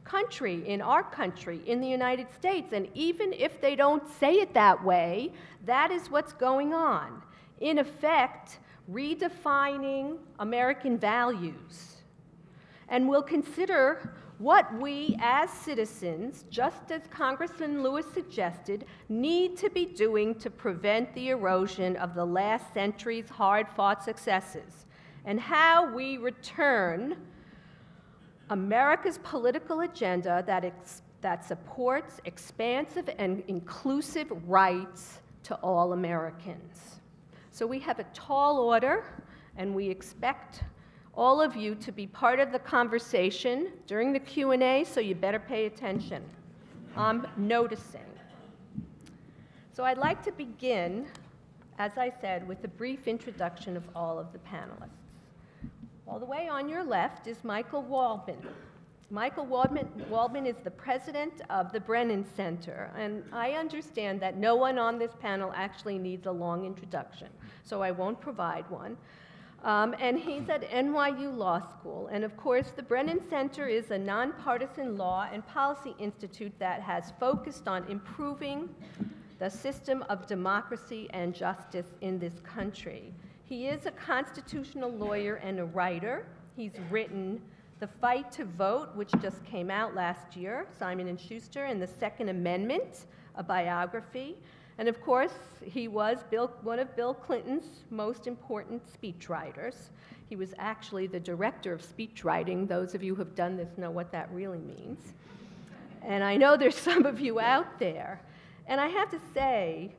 country, in our country, in the United States. And even if they don't say it that way, that is what's going on. In effect, redefining American values. And we'll consider what we as citizens, just as Congressman Lewis suggested, need to be doing to prevent the erosion of the last century's hard-fought successes, and how we return America's political agenda that supports expansive and inclusive rights to all Americans. So we have a tall order, and we expect all of you to be part of the conversation during the Q&A, so you better pay attention. I'm noticing. So I'd like to begin, as I said, with a brief introduction of all of the panelists. All the way on your left is Michael Waldman. Michael Waldman is the president of the Brennan Center, and I understand that no one on this panel actually needs a long introduction, so I won't provide one. And he's at NYU Law School. And of course, the Brennan Center is a nonpartisan law and policy institute that has focused on improving the system of democracy and justice in this country. He is a constitutional lawyer and a writer. He's written The Fight to Vote, which just came out last year, Simon & Schuster, and The Second Amendment, a biography. And of course, he was one of Bill Clinton's most important speechwriters. He was actually the director of speechwriting. Those of you who have done this know what that really means. And I know there's some of you out there. And I have to say,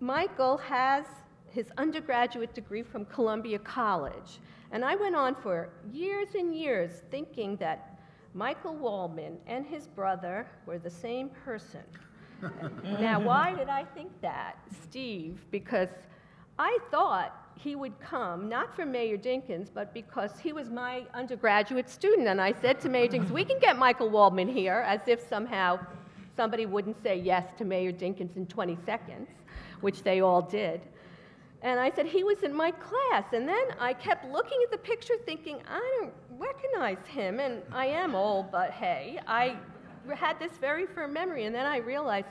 Michael has his undergraduate degree from Columbia College. And I went on for years and years thinking that Michael Waldman and his brother were the same person. Now, why did I think that, Steve? Because I thought he would come, not for Mayor Dinkins, but because he was my undergraduate student. And I said to Mayor Dinkins, we can get Michael Waldman here, as if somehow somebody wouldn't say yes to Mayor Dinkins in 20 seconds, which they all did. And I said, he was in my class. And then I kept looking at the picture thinking, I don't recognize him. And I am old, but hey, I had this very firm memory, and then I realized,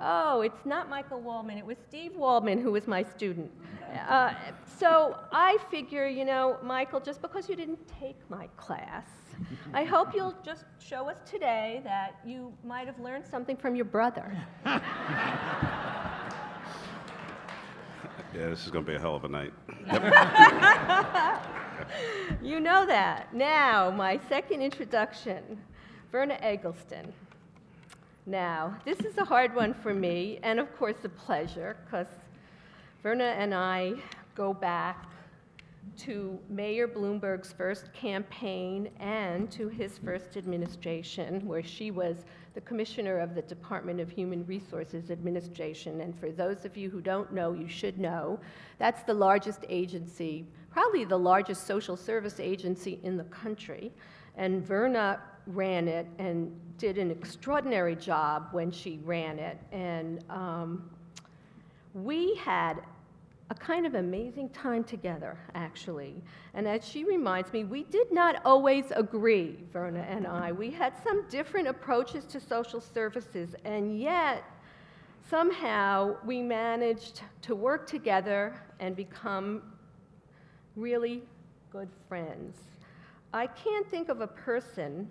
oh, it's not Michael Waldman, it was Steve Waldman who was my student. So I figure, you know, Michael, just because you didn't take my class, I hope you'll just show us today that you might have learned something from your brother. Yeah, this is going to be a hell of a night. Yep. You know that. Now, my second introduction. Verna Eggleston. Now, this is a hard one for me, and of course a pleasure, because Verna and I go back to Mayor Bloomberg's first campaign and to his first administration, where she was the commissioner of the Department of Human Resources Administration. And for those of you who don't know, you should know, that's the largest agency, probably the largest social service agency in the country, and Verna ran it and did an extraordinary job when she ran it. And we had a kind of amazing time together, actually. And as she reminds me, we did not always agree, Verna and I. We had some different approaches to social services, and yet somehow we managed to work together and become really good friends. I can't think of a person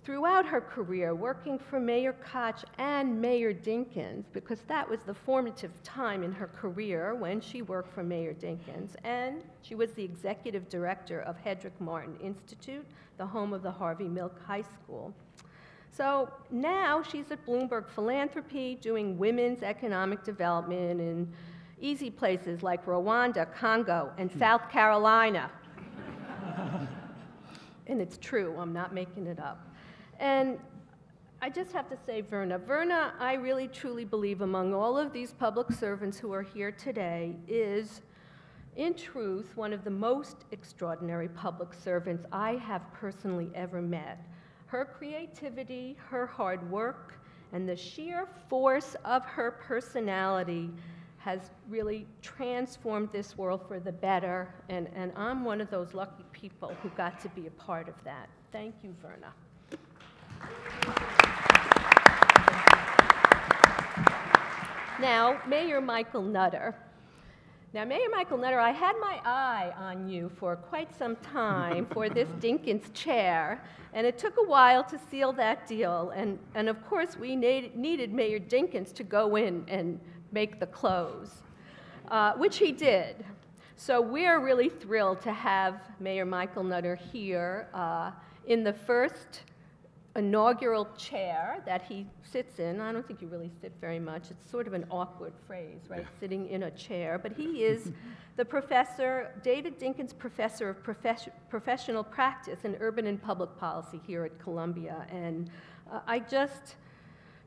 throughout her career working for Mayor Koch and Mayor Dinkins, because that was the formative time in her career when she worked for Mayor Dinkins, and she was the executive director of Hedrick Martin Institute, the home of the Harvey Milk High School. So now she's at Bloomberg Philanthropy doing women's economic development in easy places like Rwanda, Congo, and South Carolina. And it's true, I'm not making it up. And I just have to say, Verna, I really truly believe among all of these public servants who are here today is, in truth, one of the most extraordinary public servants I have personally ever met. Her creativity, her hard work, and the sheer force of her personality has really transformed this world for the better, and I'm one of those lucky people who got to be a part of that. Thank you, Verna. Now, Mayor Michael Nutter. Now, Mayor Michael Nutter, I had my eye on you for quite some time for this Dinkins chair, and it took a while to seal that deal, and of course we needed Mayor Dinkins to go in and make the close, which he did. So we're really thrilled to have Mayor Michael Nutter here in the first inaugural chair that he sits in. I don't think you really sit very much. It's sort of an awkward phrase, right? Yeah. Sitting in a chair. But he is the professor, David Dinkins Professor of Professional Practice in Urban and Public Policy here at Columbia. And I just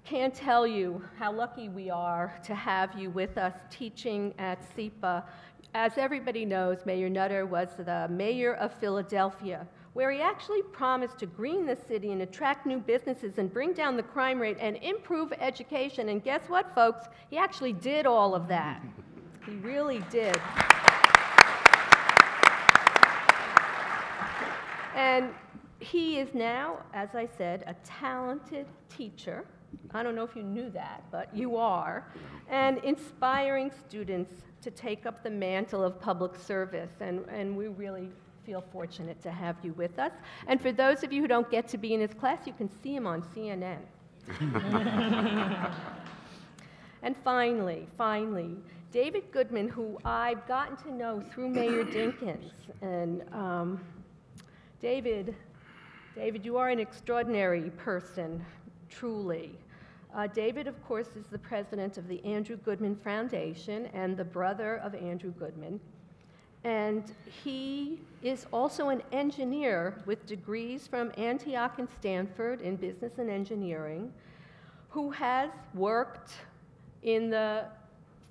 can't tell you how lucky we are to have you with us teaching at SIPA. As everybody knows, Mayor Nutter was the mayor of Philadelphia, where he actually promised to green the city and attract new businesses and bring down the crime rate and improve education. And guess what, folks? He actually did all of that. He really did. And he is now, as I said, a talented teacher. I don't know if you knew that, but you are. And inspiring students to take up the mantle of public service. And we really feel fortunate to have you with us. And for those of you who don't get to be in his class, you can see him on CNN. And finally, David Goodman, who I've gotten to know through Mayor Dinkins. And David, you are an extraordinary person, truly. David, of course, is the president of the Andrew Goodman Foundation and the brother of Andrew Goodman. And he is also an engineer with degrees from Antioch and Stanford in business and engineering, who has worked in the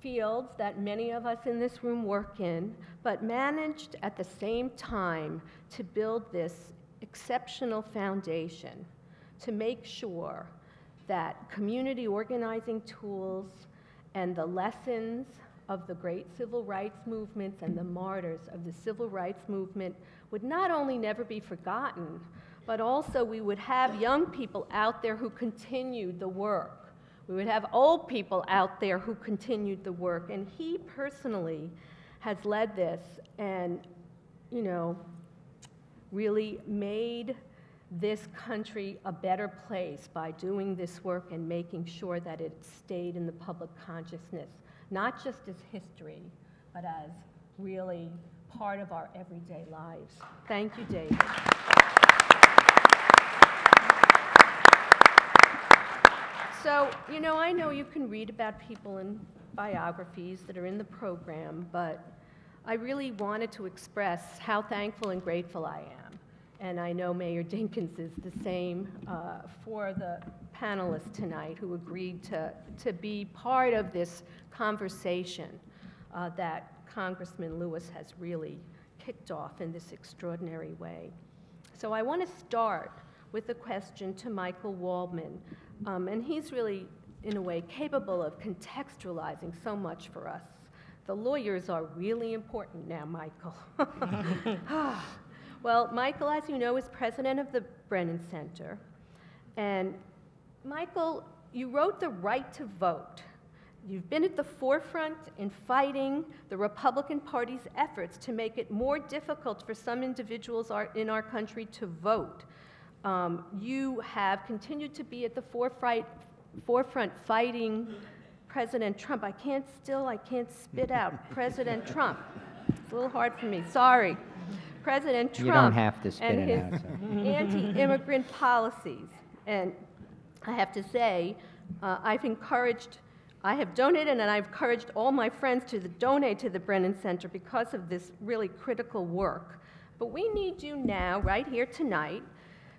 fields that many of us in this room work in, but managed at the same time to build this exceptional foundation to make sure that community organizing tools and the lessons of the great civil rights movements and the martyrs of the civil rights movement would not only never be forgotten, but also we would have young people out there who continued the work. We would have old people out there who continued the work. And he personally has led this and, you know, really made this country a better place by doing this work and making sure that it stayed in the public consciousness, not just as history, but as really part of our everyday lives. Thank you, David. So, you know, I know you can read about people in biographies that are in the program, but I really wanted to express how thankful and grateful I am. And I know Mayor Dinkins is the same for the panelists tonight who agreed to be part of this conversation that Congressman Lewis has really kicked off in this extraordinary way. So I want to start with a question to Michael Waldman, and he's really, in a way, capable of contextualizing so much for us. The lawyers are really important now, Michael. Well, Michael, as you know, is president of the Brennan Center. And Michael, you wrote The Right to Vote. You've been at the forefront in fighting the Republican Party's efforts to make it more difficult for some individuals in our country to vote. You have continued to be at the forefront fighting President Trump. I can't spit out President Trump. It's a little hard for me, sorry. President Trump. You don't have to spit and it out. his anti-immigrant policies. And I have to say, I have donated and I've encouraged all my friends to donate to the Brennan Center because of this really critical work. But we need you now, right here tonight,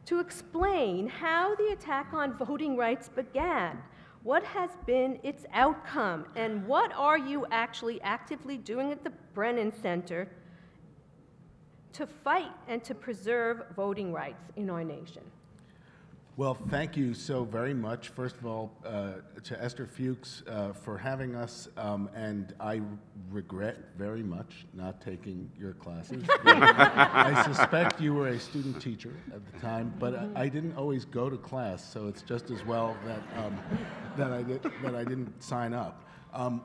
to explain how the attack on voting rights began. What has been its outcome, and what are you actually actively doing at the Brennan Center to fight and to preserve voting rights in our nation? Well, thank you so very much, first of all, to Ester Fuchs for having us, and I regret very much not taking your classes. I suspect you were a student teacher at the time, but I didn't always go to class, so it's just as well that I didn't sign up.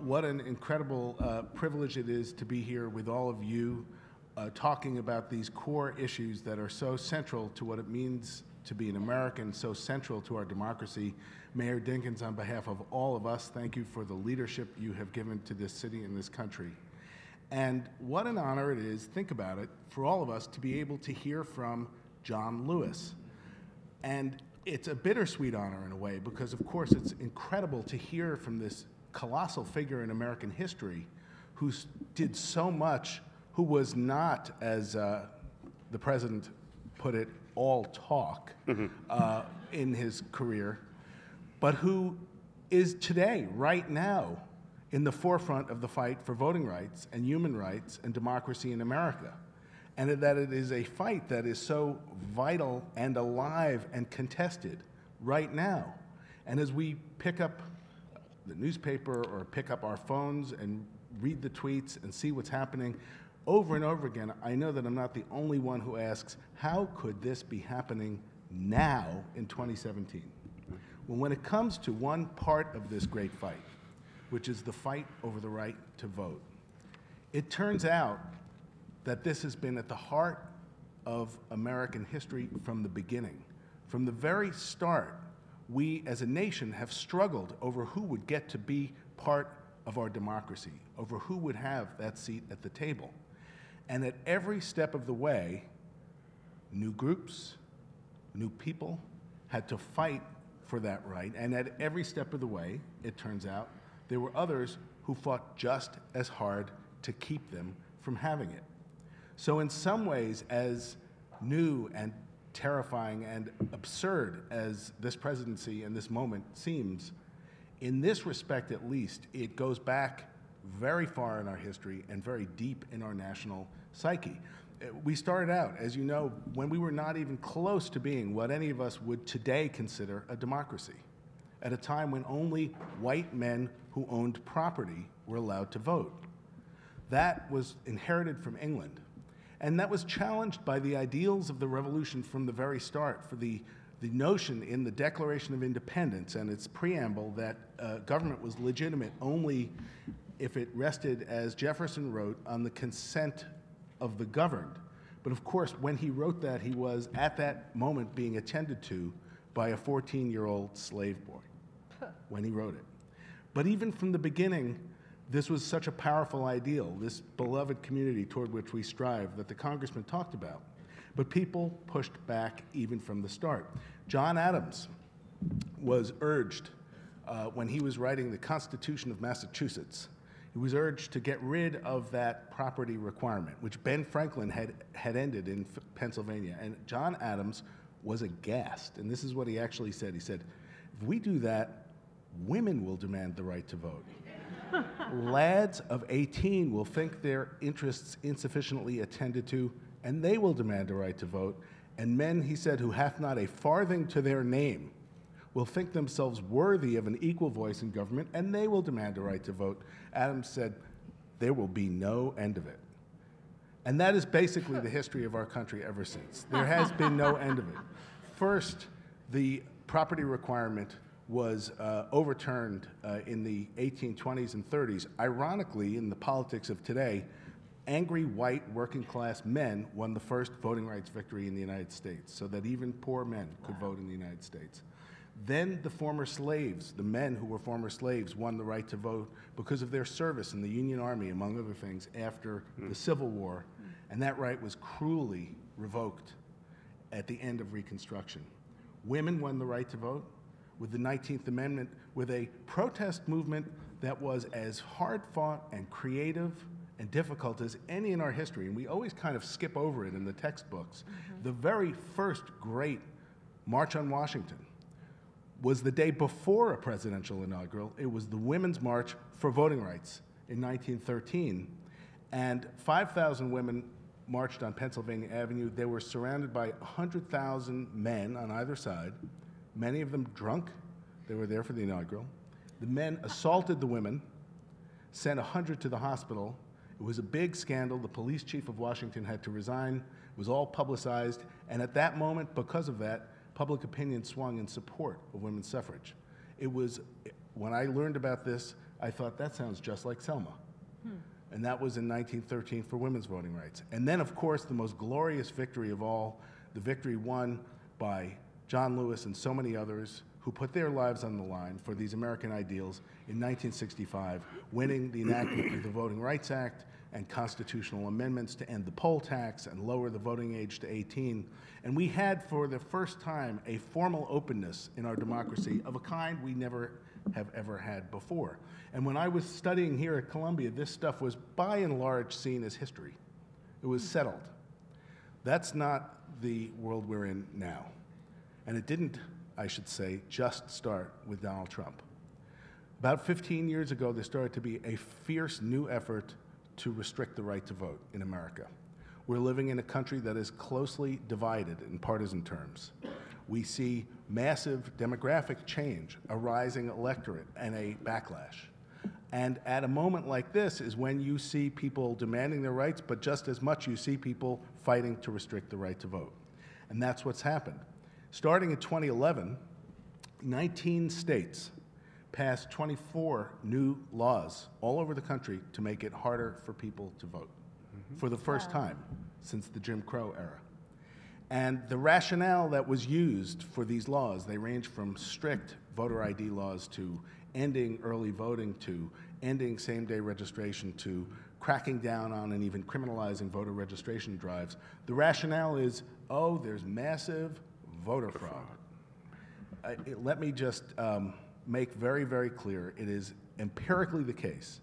What an incredible privilege it is to be here with all of you, talking about these core issues that are so central to what it means to be an American, so central to our democracy. Mayor Dinkins, on behalf of all of us, thank you for the leadership you have given to this city and this country. And what an honor it is, think about it, for all of us to be able to hear from John Lewis. And it's a bittersweet honor in a way, because of course it's incredible to hear from this colossal figure in American history who did so much, who was not, as the president put it, all talk in his career, but who is today, right now, in the forefront of the fight for voting rights and human rights and democracy in America. And that it is a fight that is so vital and alive and contested right now. And as we pick up the newspaper or pick up our phones and read the tweets and see what's happening, over and over again, I know that I'm not the only one who asks, how could this be happening now in 2017? Well, when it comes to one part of this great fight, which is the fight over the right to vote, it turns out that this has been at the heart of American history from the beginning. From the very start, we as a nation have struggled over who would get to be part of our democracy, over who would have that seat at the table. And at every step of the way, new groups, new people had to fight for that right. And at every step of the way, it turns out, there were others who fought just as hard to keep them from having it. So in some ways, as new and terrifying and absurd as this presidency and this moment seems, in this respect at least, it goes back very far in our history and very deep in our national psyche. We started out, as you know, when we were not even close to being what any of us would today consider a democracy, at a time when only white men who owned property were allowed to vote. That was inherited from England, and that was challenged by the ideals of the revolution from the very start, for the notion in the Declaration of Independence and its preamble that government was legitimate only if it rested, as Jefferson wrote, on the consent of the governed. But of course, when he wrote that, he was at that moment being attended to by a 14-year-old slave boy when he wrote it. But even from the beginning, this was such a powerful ideal, this beloved community toward which we strive that the Congressman talked about. But people pushed back even from the start. John Adams was urged, when he was writing the Constitution of Massachusetts, he was urged to get rid of that property requirement, which Ben Franklin had ended in Pennsylvania. And John Adams was aghast, and this is what he actually said. He said, if we do that, women will demand the right to vote. Lads of 18 will think their interests insufficiently attended to, and they will demand a right to vote. And men, he said, who hath not a farthing to their name will think themselves worthy of an equal voice in government, and they will demand a right to vote. Adams said, there will be no end of it. And that is basically the history of our country ever since. There has been no end of it. First, the property requirement was overturned in the 1820s and 30s. Ironically, in the politics of today, angry white working class men won the first voting rights victory in the United States, so that even poor men could vote in the United States. Then the former slaves, the men who were former slaves, won the right to vote because of their service in the Union Army, among other things, after the Civil War, and that right was cruelly revoked at the end of Reconstruction. Women won the right to vote with the 19th Amendment, with a protest movement that was as hard-fought and creative and difficult as any in our history, and we always kind of skip over it in the textbooks. The very first great March on Washington was the day before a presidential inaugural. It was the Women's March for Voting Rights in 1913, and 5,000 women marched on Pennsylvania Avenue. They were surrounded by 100,000 men on either side, many of them drunk. They were there for the inaugural. The men assaulted the women, sent 100 to the hospital. It was a big scandal. The police chief of Washington had to resign. It was all publicized, and at that moment, because of that, public opinion swung in support of women's suffrage. It was, when I learned about this, I thought, that sounds just like Selma. And that was in 1913 for women's voting rights. And then, of course, the most glorious victory of all, the victory won by John Lewis and so many others who put their lives on the line for these American ideals in 1965, winning the enactment of the Voting Rights Act and constitutional amendments to end the poll tax and lower the voting age to 18. And we had, for the first time, a formal openness in our democracy of a kind we never have ever had before. And when I was studying here at Columbia, this stuff was by and large seen as history. It was settled. That's not the world we're in now. And it didn't, I should say, just start with Donald Trump. About 15 years ago, there started to be a fierce new effort to restrict the right to vote in America. We're living in a country that is closely divided in partisan terms. We see massive demographic change, a rising electorate, and a backlash. And at a moment like this is when you see people demanding their rights, but just as much you see people fighting to restrict the right to vote. And that's what's happened. Starting in 2011, 19 states passed 24 new laws all over the country to make it harder for people to vote for the first time since the Jim Crow era. And the rationale that was used for these laws, they range from strict voter ID laws to ending early voting to ending same-day registration to cracking down on and even criminalizing voter registration drives. The rationale is, oh, there's massive voter fraud. Let me just make very, very clear, it is empirically the case,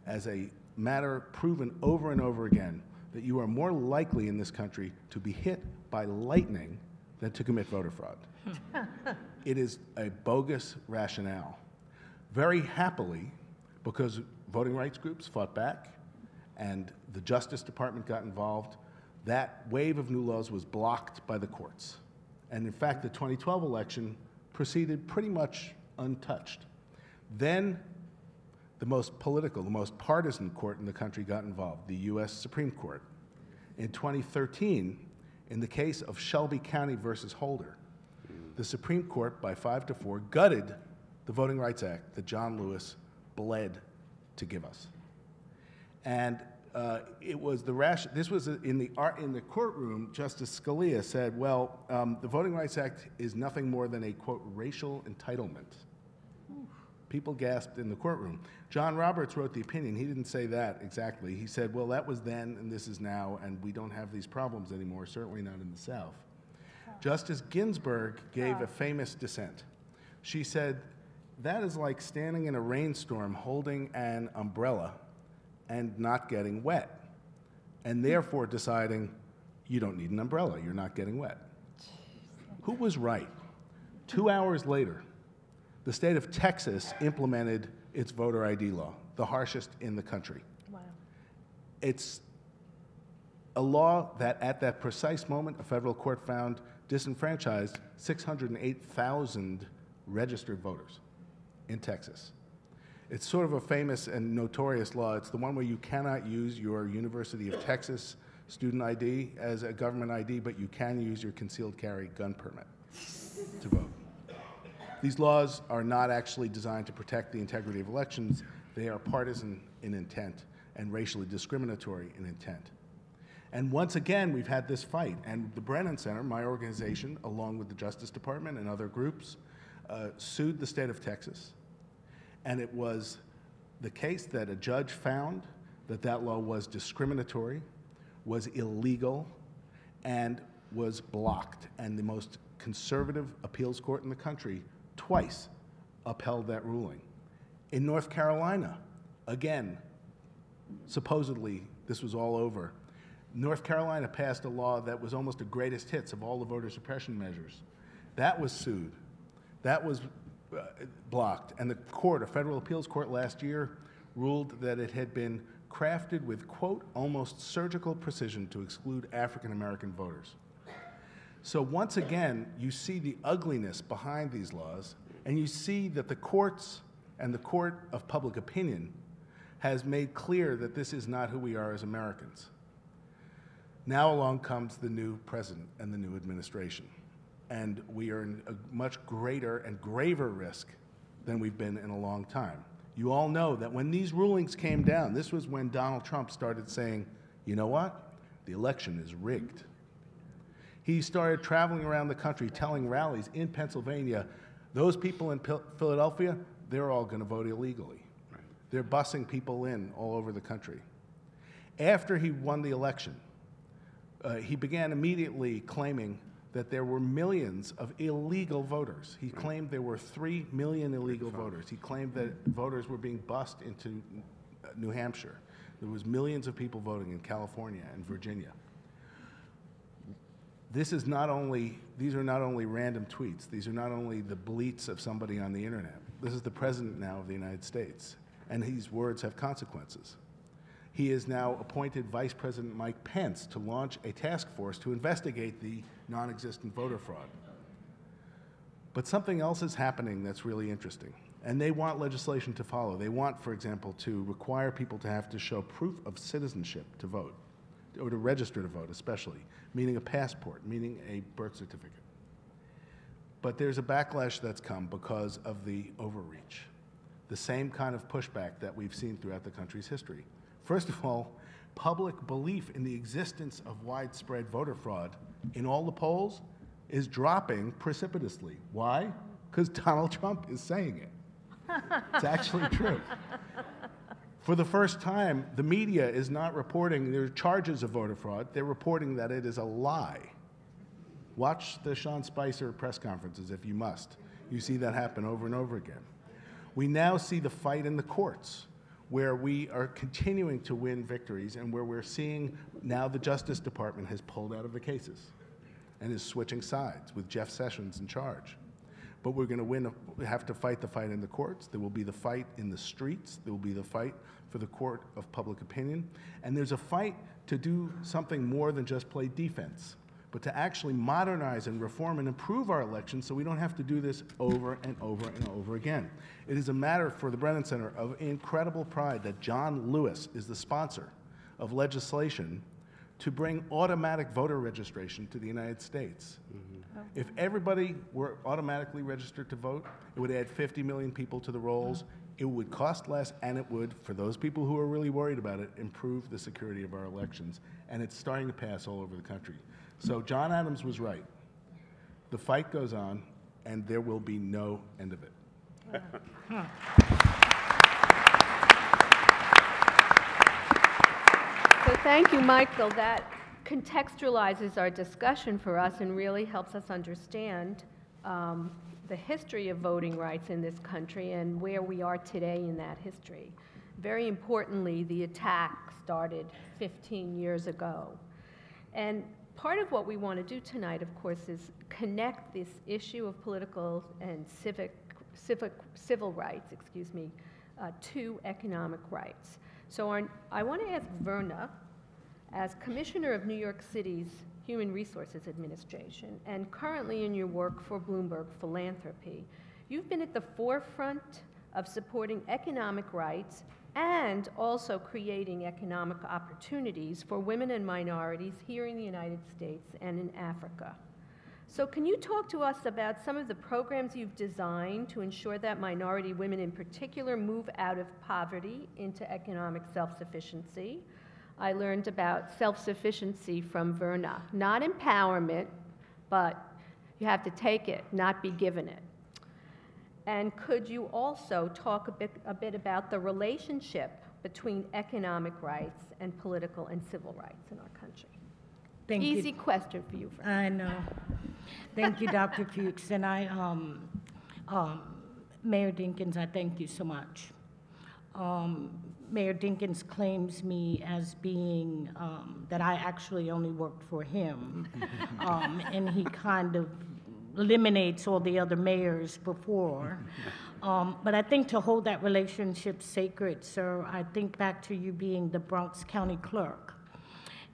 as a matter proven over and over again, that you are more likely in this country to be hit by lightning than to commit voter fraud. It is a bogus rationale. Very happily, because voting rights groups fought back and the Justice Department got involved, that wave of new laws was blocked by the courts. And in fact, the 2012 election proceeded pretty much untouched. Then the most political, the most partisan court in the country got involved, the US Supreme Court. In 2013, in the case of Shelby County versus Holder, the Supreme Court, by 5-4, gutted the Voting Rights Act that John Lewis bled to give us. And it was the this was in the courtroom. Justice Scalia said, "Well, the Voting Rights Act is nothing more than a quote racial entitlement." People gasped in the courtroom. John Roberts wrote the opinion. He didn't say that exactly. He said, "Well, that was then, and this is now, and we don't have these problems anymore. Certainly not in the South." Justice Ginsburg gave a famous dissent. She said, "That is like standing in a rainstorm holding an umbrella and not getting wet, and therefore deciding you don't need an umbrella, you're not getting wet." Who was right? 2 hours later, the state of Texas implemented its voter ID law. the harshest in the country. Wow. It's a law that at that precise moment, a federal court found disenfranchised 608,000 registered voters in Texas. It's sort of a famous and notorious law. It's the one where you cannot use your University of Texas student ID as a government ID, but you can use your concealed carry gun permit to vote. These laws are not actually designed to protect the integrity of elections. They are partisan in intent and racially discriminatory in intent. And once again, we've had this fight. And the Brennan Center, my organization, along with the Justice Department and other groups, sued the state of Texas. And it was the case that a judge found that that law was discriminatory, was illegal, and was blocked. And the most conservative appeals court in the country twice upheld that ruling. In North Carolina, again, supposedly this was all over. North Carolina passed a law that was almost the greatest hits of all the voter suppression measures. That was sued. That was blocked. And the court, a federal appeals court last year, ruled that it had been crafted with, quote, almost surgical precision to exclude African American voters. So once again, you see the ugliness behind these laws, and you see that the courts and the court of public opinion has made clear that this is not who we are as Americans. Now along comes the new president and the new administration, and we are in a much greater and graver risk than we've been in a long time. You all know that when these rulings came down, this was when Donald Trump started saying, you know what? The election is rigged. He started traveling around the country telling rallies in Pennsylvania, those people in Philadelphia, they're all going to vote illegally. Right. They're busing people in all over the country. After he won the election, he began immediately claiming that there were millions of illegal voters. He claimed there were 3 million illegal voters. He claimed that voters were being bussed into New Hampshire. There was millions of people voting in California and Virginia. These are not only random tweets. These are not only the bleats of somebody on the internet. This is the president now of the United States, and these words have consequences. He has now appointed Vice President Mike Pence to launch a task force to investigate the non-existent voter fraud. But something else is happening that's really interesting, and they want legislation to follow. They want, for example, to require people to have to show proof of citizenship to vote, or to register to vote especially, meaning a passport, meaning a birth certificate. But there's a backlash that's come because of the overreach, the same kind of pushback that we've seen throughout the country's history. First of all, public belief in the existence of widespread voter fraud in all the polls is dropping precipitously. Why? Because Donald Trump is saying it. It's actually true. For the first time, the media is not reporting their charges of voter fraud. They're reporting that it is a lie. Watch the Sean Spicer press conferences if you must. You see that happen over and over again. We now see the fight in the courts, where we are continuing to win victories and where we're seeing now the Justice Department has pulled out of the cases and is switching sides with Jeff Sessions in charge. But we're going to have to fight the fight in the courts. There will be the fight in the streets. There will be the fight for the court of public opinion. And there's a fight to do something more than just play defense, but to actually modernize and reform and improve our elections so we don't have to do this over and over and over again. It is a matter for the Brennan Center of incredible pride that John Lewis is the sponsor of legislation to bring automatic voter registration to the United States. Mm-hmm. If everybody were automatically registered to vote, it would add 50 million people to the rolls. It would cost less, and it would, for those people who are really worried about it, improve the security of our elections. And it's starting to pass all over the country. So John Adams was right. The fight goes on, and there will be no end of it. So thank you, Michael. That contextualizes our discussion for us and really helps us understand the history of voting rights in this country and where we are today in that history. Very importantly, the attack started 15 years ago. And part of what we want to do tonight, of course, is connect this issue of political and civil rights, to economic rights. So I want to ask Verna, as Commissioner of New York City's Human Resources Administration, and currently in your work for Bloomberg Philanthropy, you've been at the forefront of supporting economic rights and also creating economic opportunities for women and minorities here in the United States and in Africa. So can you talk to us about some of the programs you've designed to ensure that minority women in particular move out of poverty into economic self-sufficiency? I learned about self-sufficiency from Verna. Not empowerment, but you have to take it, not be given it. And could you also talk a bit about the relationship between economic rights and political and civil rights in our country? Thank you. Easy question for you, Verna. I know. Thank you, Dr. Fuchs. And Mayor Dinkins, I thank you so much. Mayor Dinkins claims me as being, that I actually only worked for him. And he kind of eliminates all the other mayors before. But I think to hold that relationship sacred, sir, I think back to you being the Bronx County Clerk.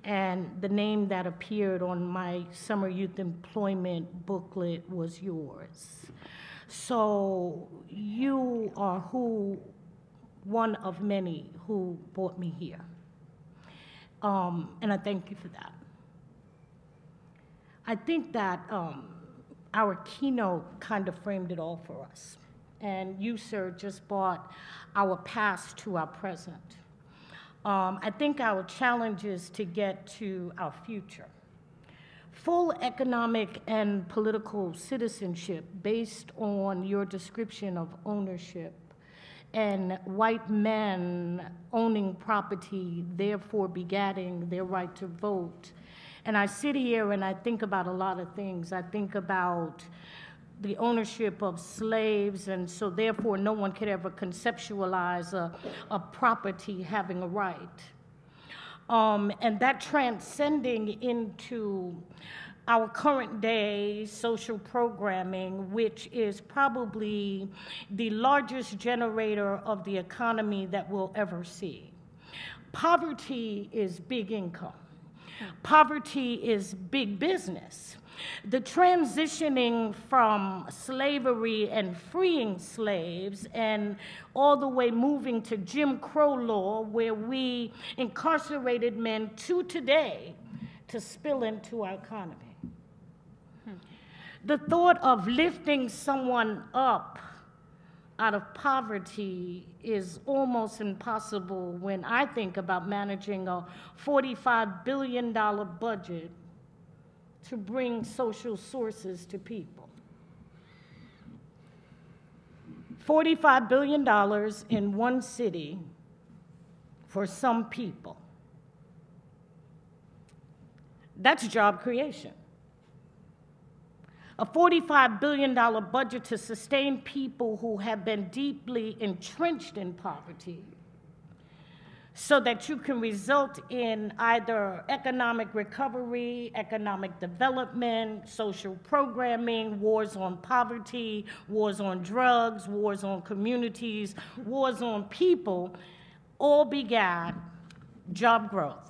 And the name that appeared on my summer youth employment booklet was yours. So you are one of many who brought me here. And I thank you for that. I think that our keynote kind of framed it all for us. And you, sir, just brought our past to our present. I think our challenge is to get to our future. Full economic and political citizenship based on your description of ownership and white men owning property, therefore begatting their right to vote. And I sit here and I think about a lot of things. I think about the ownership of slaves, and so therefore no one could ever conceptualize a property having a right. And that transcending into our current day social programming, which is probably the largest generator of the economy that we'll ever see. Poverty is big income. Poverty is big business. The transitioning from slavery and freeing slaves and all the way moving to Jim Crow law, where we incarcerated men to today to spill into our economy. The thought of lifting someone up out of poverty is almost impossible when I think about managing a $45 billion budget to bring social sources to people. $45 billion in one city for some people. That's job creation. A $45 billion budget to sustain people who have been deeply entrenched in poverty, so that you can result in either economic recovery, economic development, social programming, wars on poverty, wars on drugs, wars on communities, wars on people, all begat job growth.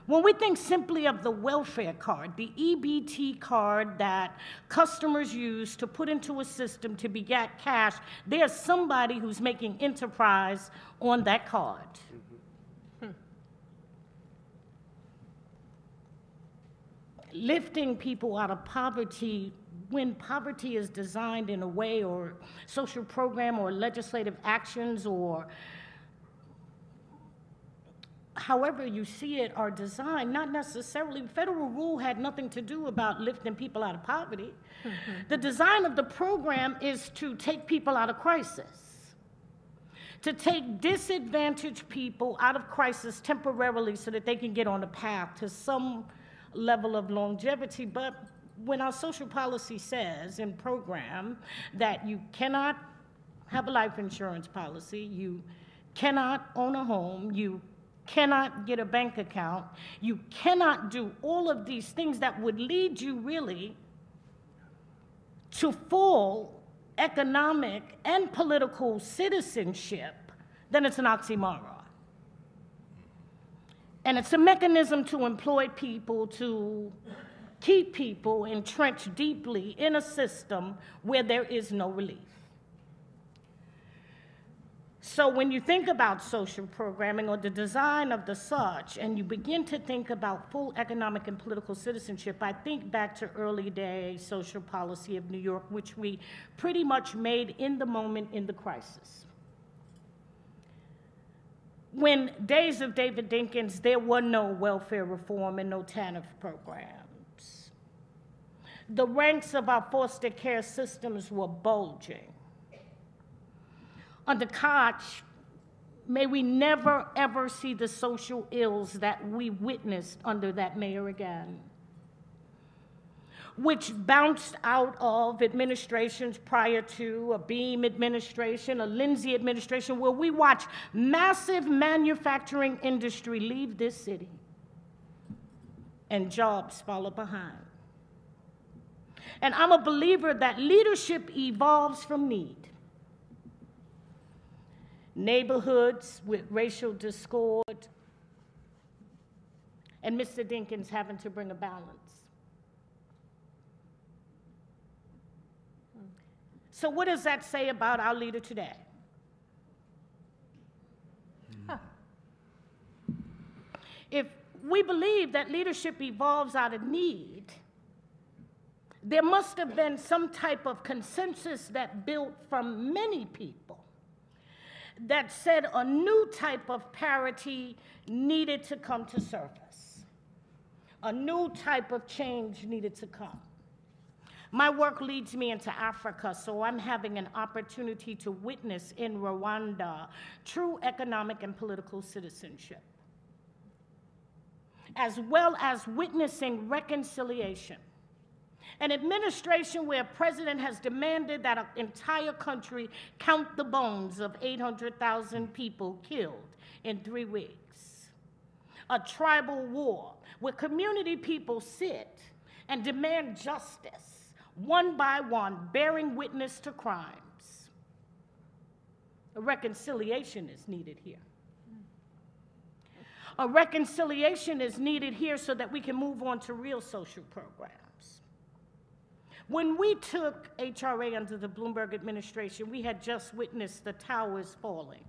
When we think simply of the welfare card, the EBT card that customers use to put into a system to beget cash, there's somebody who's making enterprise on that card. Lifting people out of poverty, when poverty is designed in a way, or social program or legislative actions, or however you see it, are designed, not necessarily, federal rule had nothing to do about lifting people out of poverty. The design of the program is to take people out of crisis, to take disadvantaged people out of crisis temporarily so that they can get on a path to some level of longevity. But when our social policy says in program that you cannot have a life insurance policy, you cannot own a home, you cannot get a bank account, you cannot do all of these things that would lead you really to fall economic and political citizenship, then it's an oxymoron. And it's a mechanism to employ people, to keep people entrenched deeply in a system where there is no relief. So when you think about social programming or the design of the such, and you begin to think about full economic and political citizenship, I think back to early day social policy of New York, which we pretty much made in the moment in the crisis. When days of David Dinkins, there were no welfare reform and no TANF programs. The ranks of our foster care systems were bulging. Under Koch, may we never, ever see the social ills that we witnessed under that mayor again, which bounced out of administrations prior to a Beam administration, a Lindsay administration, where we watched massive manufacturing industry leave this city and jobs follow behind. And I'm a believer that leadership evolves from need. Neighborhoods with racial discord, and Mr. Dinkins having to bring a balance. So what does that say about our leader today? If we believe that leadership evolves out of need, there must have been some type of consensus that built from many people that said a new type of parity needed to come to surface. A new type of change needed to come. My work leads me into Africa, so I'm having an opportunity to witness in Rwanda true economic and political citizenship, as well as witnessing reconciliation. An administration where a president has demanded that an entire country count the bones of 800,000 people killed in 3 weeks. A tribal war where community people sit and demand justice, one by one, bearing witness to crimes. A reconciliation is needed here. A reconciliation is needed here so that we can move on to real social programs. When we took HRA under the Bloomberg administration, we had just witnessed the towers falling.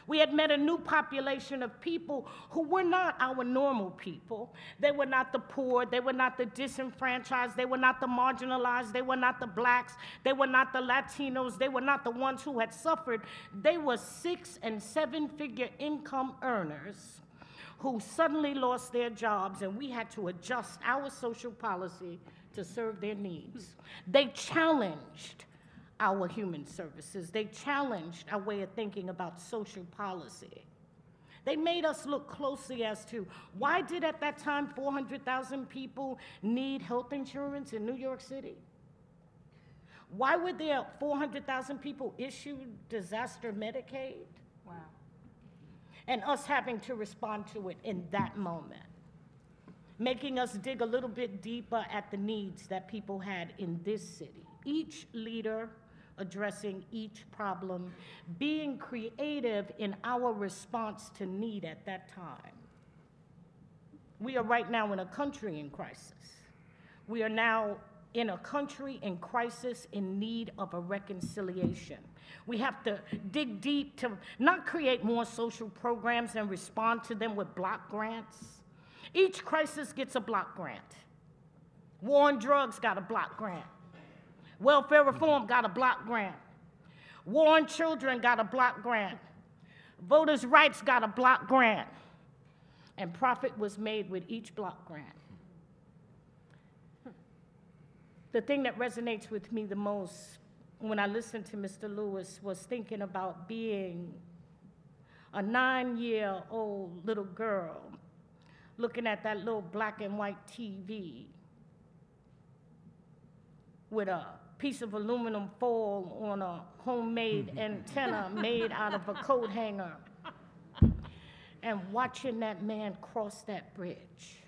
We had met a new population of people who were not our normal people. They were not the poor, they were not the disenfranchised, they were not the marginalized, they were not the blacks, they were not the Latinos, they were not the ones who had suffered. They were 6- and 7-figure income earners who suddenly lost their jobs, and we had to adjust our social policy to serve their needs. They challenged our human services. They challenged our way of thinking about social policy. They made us look closely as to why did at that time 400,000 people need health insurance in New York City? Why were there 400,000 people issued disaster Medicaid? Wow. And us having to respond to it in that moment, making us dig a little bit deeper at the needs that people had in this city. Each leader addressing each problem, being creative in our response to need at that time. We are right now in a country in crisis. We are now in a country in crisis in need of a reconciliation. We have to dig deep to not create more social programs and respond to them with block grants. Each crisis gets a block grant. War on drugs got a block grant. Welfare reform got a block grant. War on children got a block grant. Voters' rights got a block grant. And profit was made with each block grant. The thing that resonates with me the most when I listened to Mr. Lewis was thinking about being a 9-year-old little girl looking at that little black and white TV with a piece of aluminum foil on a homemade antenna made out of a coat hanger, and watching that man cross that bridge,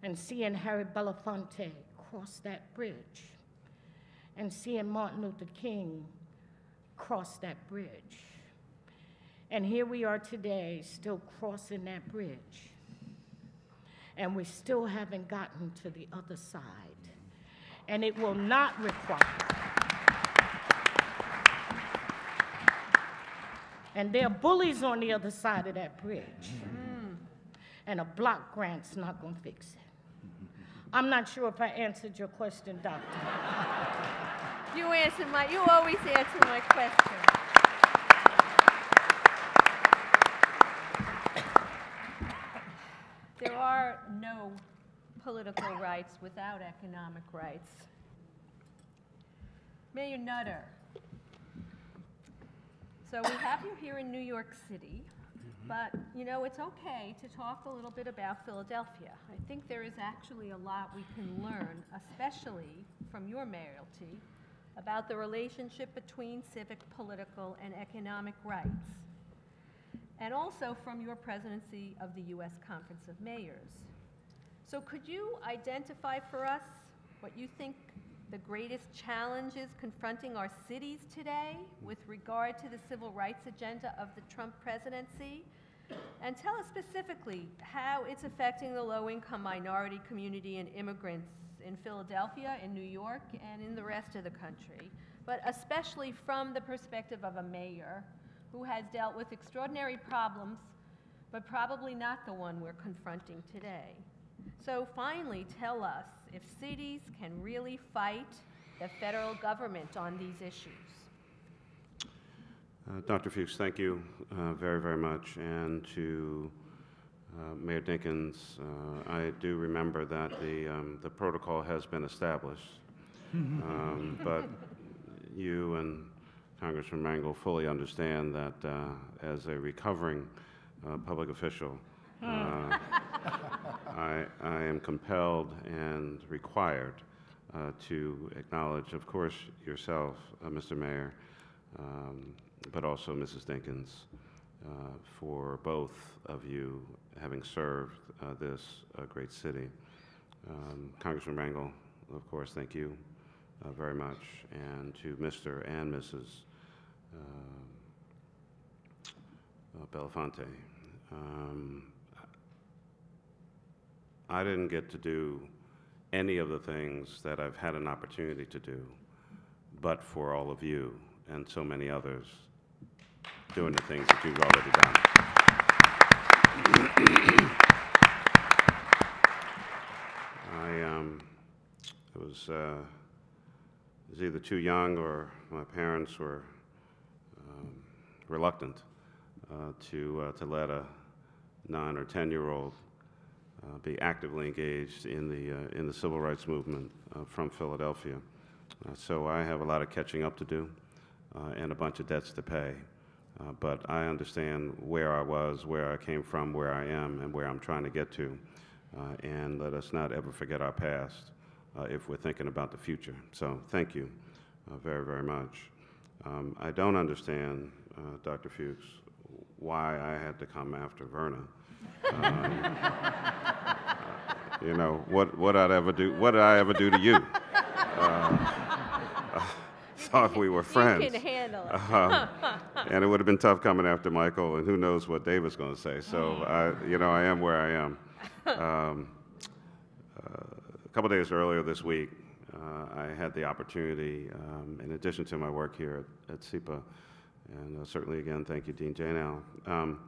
and seeing Harry Belafonte cross that bridge, and seeing Martin Luther King cross that bridge. And here we are today, still crossing that bridge. And we still haven't gotten to the other side. And it will not require. And there are bullies on the other side of that bridge. And a block grant's not going to fix it. I'm not sure if I answered your question, Doctor. You always answer my question. There are no political rights without economic rights. Mayor Nutter, so we have you here in New York City, but you know, it's okay to talk a little bit about Philadelphia. I think there is actually a lot we can learn, especially from your mayoralty, about the relationship between civic, political, and economic rights, and also from your presidency of the U.S. Conference of Mayors. So could you identify for us what you think the greatest challenges confronting our cities today with regard to the civil rights agenda of the Trump presidency? And tell us specifically how it's affecting the low-income minority community and immigrants in Philadelphia, in New York, and in the rest of the country, but especially from the perspective of a mayor who has dealt with extraordinary problems, but probably not the one we're confronting today. So finally, tell us if cities can really fight the federal government on these issues. Dr. Fuchs, thank you very, very much. And to Mayor Dinkins, I do remember that the protocol has been established, but you and Congressman Rangel fully understand that as a recovering public official, I am compelled and required to acknowledge, of course, yourself, Mr. Mayor, but also Mrs. Dinkins, for both of you having served this great city. Congressman Rangel, of course, thank you very much, and to Mr. and Mrs. Belafonte. I didn't get to do any of the things that I've had an opportunity to do, but for all of you and so many others doing the things that you've already done. I was either too young or my parents were reluctant to let a 9 or 10-year-old be actively engaged in the civil rights movement from Philadelphia. So I have a lot of catching up to do and a bunch of debts to pay. But I understand where I was, where I came from, where I am, and where I'm trying to get to. And let us not ever forget our past if we're thinking about the future. So thank you very, very much. I don't understand, Dr. Fuchs, why I had to come after Verna. You know, what did I ever do to you? Thought we were friends. You can handle it. And it would have been tough coming after Michael, and who knows what David's going to say. So, I am where I am. A couple days earlier this week, I had the opportunity, in addition to my work here at SIPA, and certainly again, thank you, Dean Janow. I'm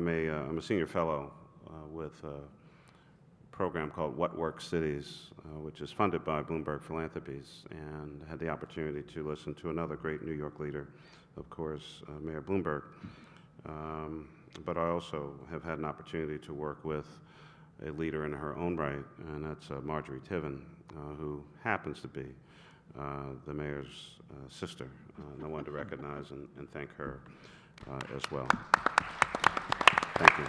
a senior fellow with a program called What Works Cities, which is funded by Bloomberg Philanthropies, and had the opportunity to listen to another great New York leader, of course, Mayor Bloomberg. But I also have had an opportunity to work with a leader in her own right, and that's Marjorie Tiven, who happens to be the mayor's sister. And I wanted to recognize and thank her as well. Thank you.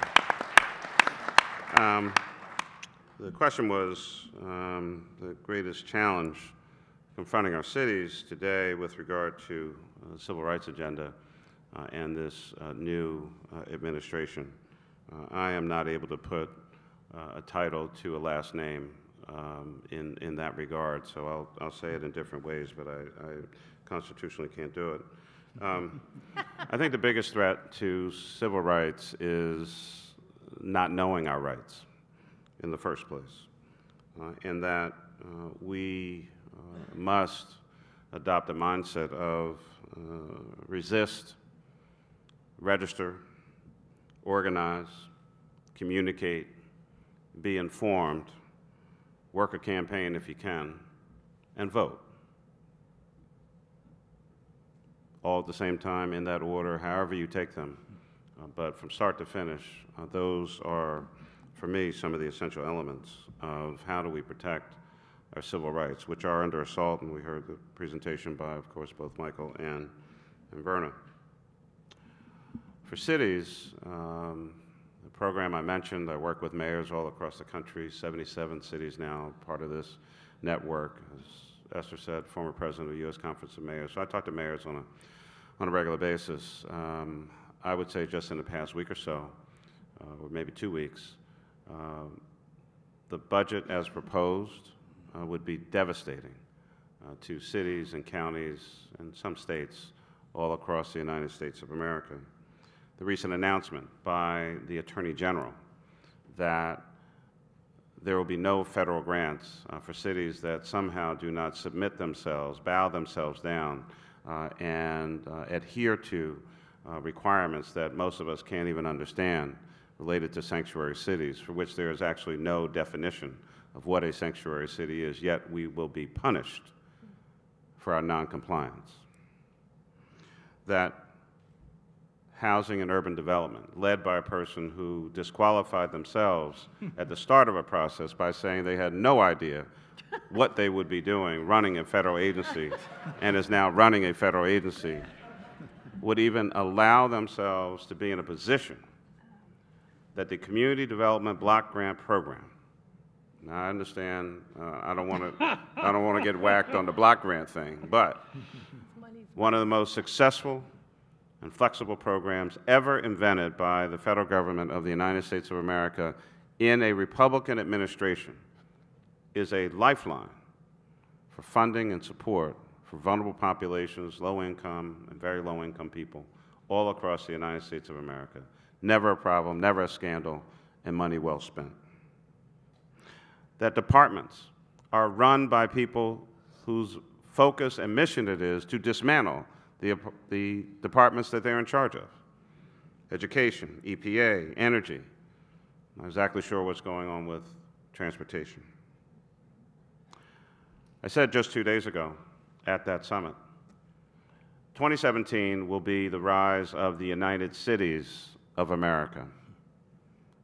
The question was the greatest challenge confronting our cities today with regard to the civil rights agenda and this new administration. I am not able to put a title to a last name in that regard. So I'll say it in different ways, but I constitutionally can't do it. I think the biggest threat to civil rights is not knowing our rights in the first place, and that we must adopt a mindset of resist, register, organize, communicate, be informed, work a campaign if you can, and vote. All at the same time, in that order, however you take them. But from start to finish, those are, for me, some of the essential elements of how do we protect our civil rights, which are under assault, and we heard the presentation by, of course, both Michael and Verna. For cities, the program I mentioned, I work with mayors all across the country, 77 cities now, part of this network. As Esther said, former president of the U.S. Conference of Mayors. So I talk to mayors on a regular basis. I would say just in the past week or so, or maybe 2 weeks, the budget as proposed would be devastating to cities and counties and some states all across the United States of America. The recent announcement by the Attorney General that there will be no federal grants for cities that somehow do not submit themselves, bow themselves down, and adhere to requirements that most of us can't even understand related to sanctuary cities, for which there is actually no definition of what a sanctuary city is, yet we will be punished for our noncompliance. That housing and urban development, led by a person who disqualified themselves at the start of a process by saying they had no idea what they would be doing running a federal agency, and is now running a federal agency, would even allow themselves to be in a position that the Community Development Block Grant Program, now I understand I don't want to get whacked on the block grant thing, but one of the most successful and flexible programs ever invented by the federal government of the United States of America in a Republican administration is a lifeline for funding and support for vulnerable populations, low-income and very low-income people all across the United States of America. Never a problem, never a scandal, and money well spent. That departments are run by people whose focus and mission it is to dismantle the departments that they're in charge of. Education, EPA, energy. I'm not exactly sure what's going on with transportation. I said just 2 days ago at that summit, 2017 will be the rise of the United Cities of America.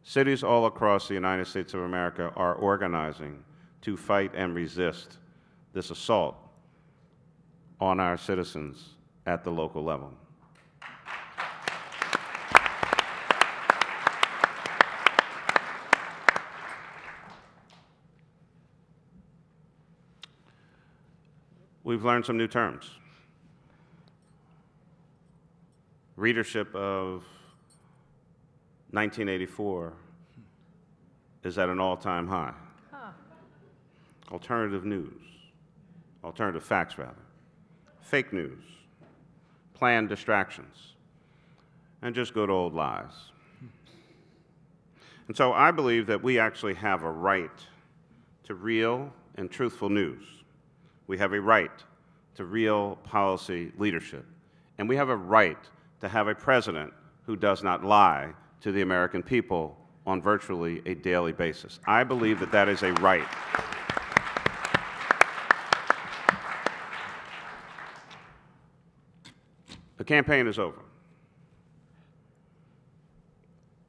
Cities all across the United States of America are organizing to fight and resist this assault on our citizens at the local level. We've learned some new terms. Readership of 1984 is at an all-time high. Huh. Alternative news, alternative facts rather, fake news, planned distractions, and just good old lies. And so I believe that we actually have a right to real and truthful news. We have a right to real policy leadership. And we have a right to have a president who does not lie to the American people on virtually a daily basis. I believe that that is a right. The campaign is over.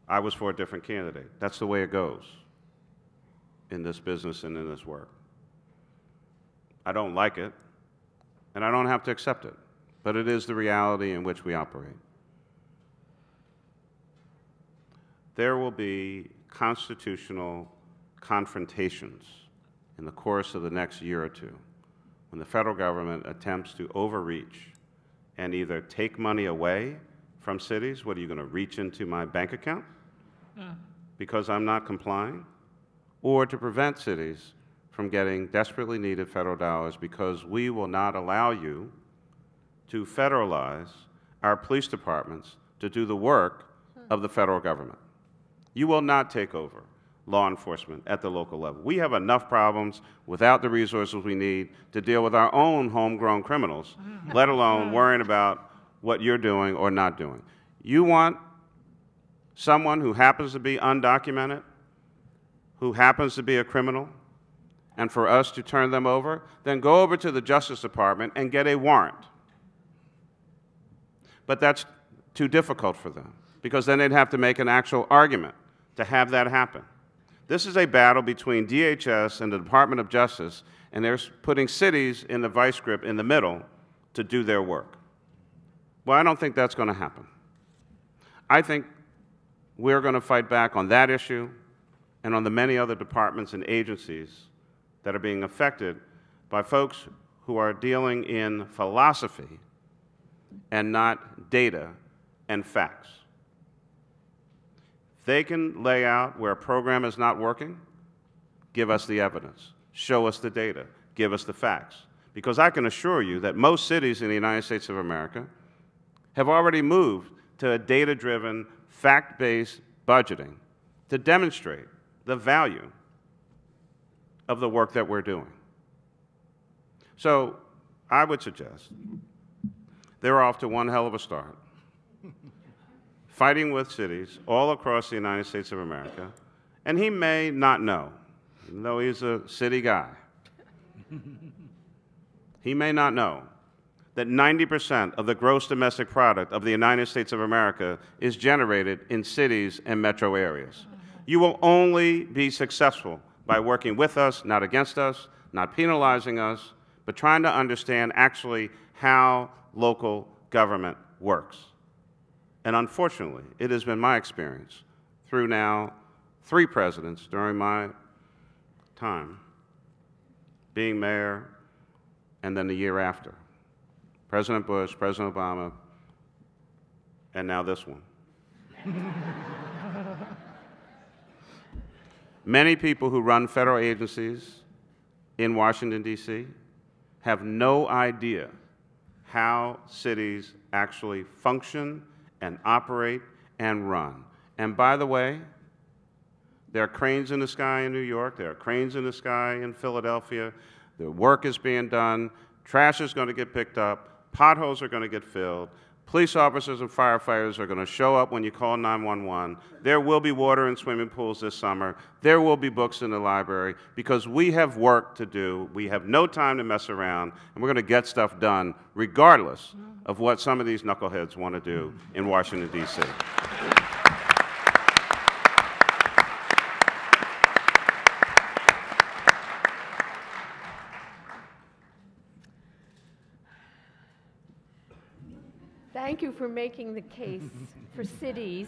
I was for a different candidate. That's the way it goes in this business and in this work. I don't like it, and I don't have to accept it, but it is the reality in which we operate. There will be constitutional confrontations in the course of the next year or two when the federal government attempts to overreach and either take money away from cities. What, are you going to reach into my bank account because I'm not complying? Or to prevent cities from getting desperately needed federal dollars because we will not allow you to federalize our police departments to do the work of the federal government. You will not take over law enforcement at the local level. We have enough problems without the resources we need to deal with our own homegrown criminals, let alone worrying about what you're doing or not doing. You want someone who happens to be undocumented, who happens to be a criminal, and for us to turn them over, then go over to the Justice Department and get a warrant. But that's too difficult for them, because then they'd have to make an actual argument to have that happen. This is a battle between DHS and the Department of Justice, and they're putting cities in the vice grip in the middle to do their work. Well, I don't think that's going to happen. I think we're going to fight back on that issue and on the many other departments and agencies that are being affected by folks who are dealing in philosophy and not data and facts. They can lay out where a program is not working, give us the evidence, show us the data, give us the facts. Because I can assure you that most cities in the United States of America have already moved to a data-driven, fact-based budgeting to demonstrate the value of the work that we're doing. So I would suggest they're off to one hell of a start, fighting with cities all across the United States of America, and he may not know, even though he's a city guy, he may not know that 90% of the gross domestic product of the United States of America is generated in cities and metro areas. You will only be successful by working with us, not against us, not penalizing us, but trying to understand actually how local government works. And unfortunately, it has been my experience through now 3 presidents during my time being mayor and then the year after. President Bush, President Obama, and now this one. Many people who run federal agencies in Washington, D.C. have no idea how cities actually function and operate and run. And by the way, there are cranes in the sky in New York, there are cranes in the sky in Philadelphia, the work is being done, trash is going to get picked up, potholes are going to get filled, police officers and firefighters are going to show up when you call 911. There will be water in swimming pools this summer. There will be books in the library because we have work to do. We have no time to mess around, and we're going to get stuff done regardless of what some of these knuckleheads want to do in Washington, D.C. Thank you for making the case for cities.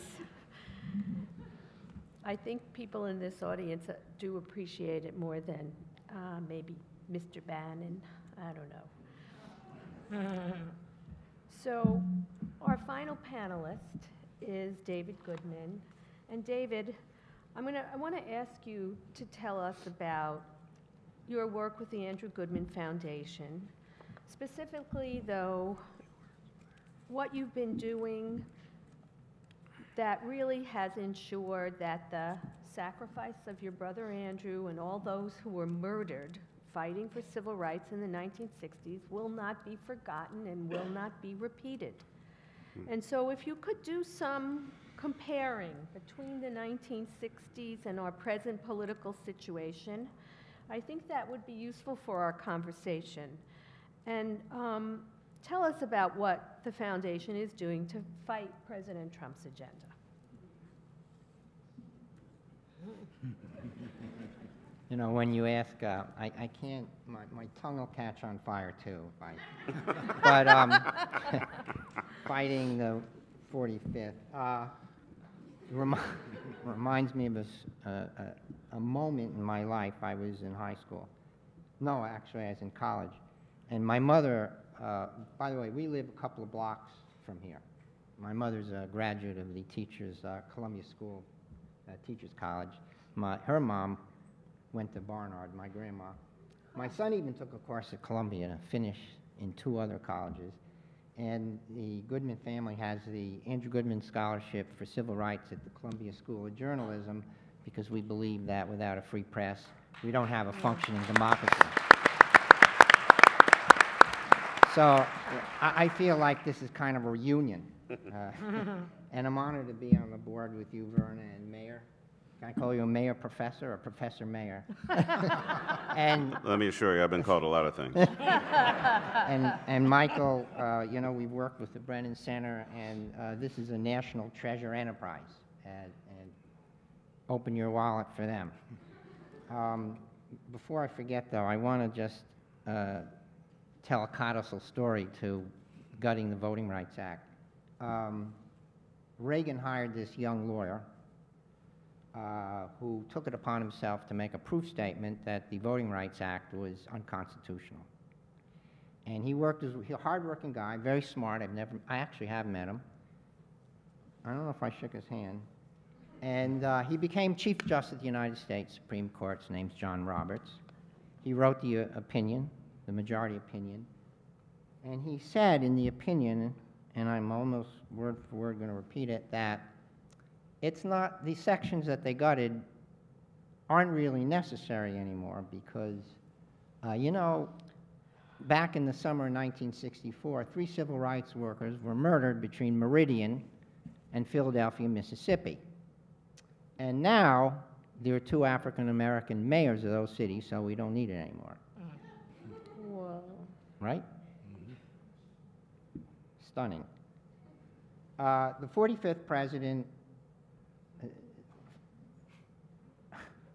I think people in this audience do appreciate it more than maybe Mr. Bannon. I don't know. So our final panelist is David Goodman. And David, I want to ask you to tell us about your work with the Andrew Goodman Foundation. Specifically, though, what you've been doing that really has ensured that the sacrifice of your brother Andrew and all those who were murdered fighting for civil rights in the 1960s will not be forgotten and will not be repeated. And so if you could do some comparing between the 1960s and our present political situation, I think that would be useful for our conversation. And tell us about what the foundation is doing to fight President Trump's agenda. You know, when you ask, I can't, my tongue will catch on fire too. But fighting the 45th reminds me of a moment in my life. I was in high school. No, actually, I was in college. And my mother, by the way, we live a couple of blocks from here. My mother's a graduate of the Columbia School Teachers College. Her mom went to Barnard, my grandma. My son even took a course at Columbia to finish in 2 other colleges. And the Goodman family has the Andrew Goodman Scholarship for Civil Rights at the Columbia School of Journalism because we believe that without a free press, we don't have a functioning democracy. So I feel like this is kind of a reunion. And I'm honored to be on the board with you, Verna, and Mayor. Can I call you a Mayor Professor or Professor Mayor? And Let me assure you, I've been called a lot of things. and Michael, you know, we've worked with the Brennan Center, and this is a national treasure enterprise. And open your wallet for them. Before I forget, though, I want to just tell a codicil story to gutting the Voting Rights Act. Reagan hired this young lawyer who took it upon himself to make a proof statement that the Voting Rights Act was unconstitutional. And he worked as a hard-working guy, very smart. I actually have met him. I don't know if I shook his hand. And he became Chief Justice of the United States Supreme Court. His name's John Roberts. He wrote the opinion, the majority opinion. And he said in the opinion, and I'm almost word for word going to repeat it, that it's not, the sections that they gutted aren't really necessary anymore because, you know, back in the summer of 1964, 3 civil rights workers were murdered between Meridian and Philadelphia, Mississippi. And now there are 2 African-American mayors of those cities, so we don't need it anymore. Whoa. Right? Stunning. The 45th president.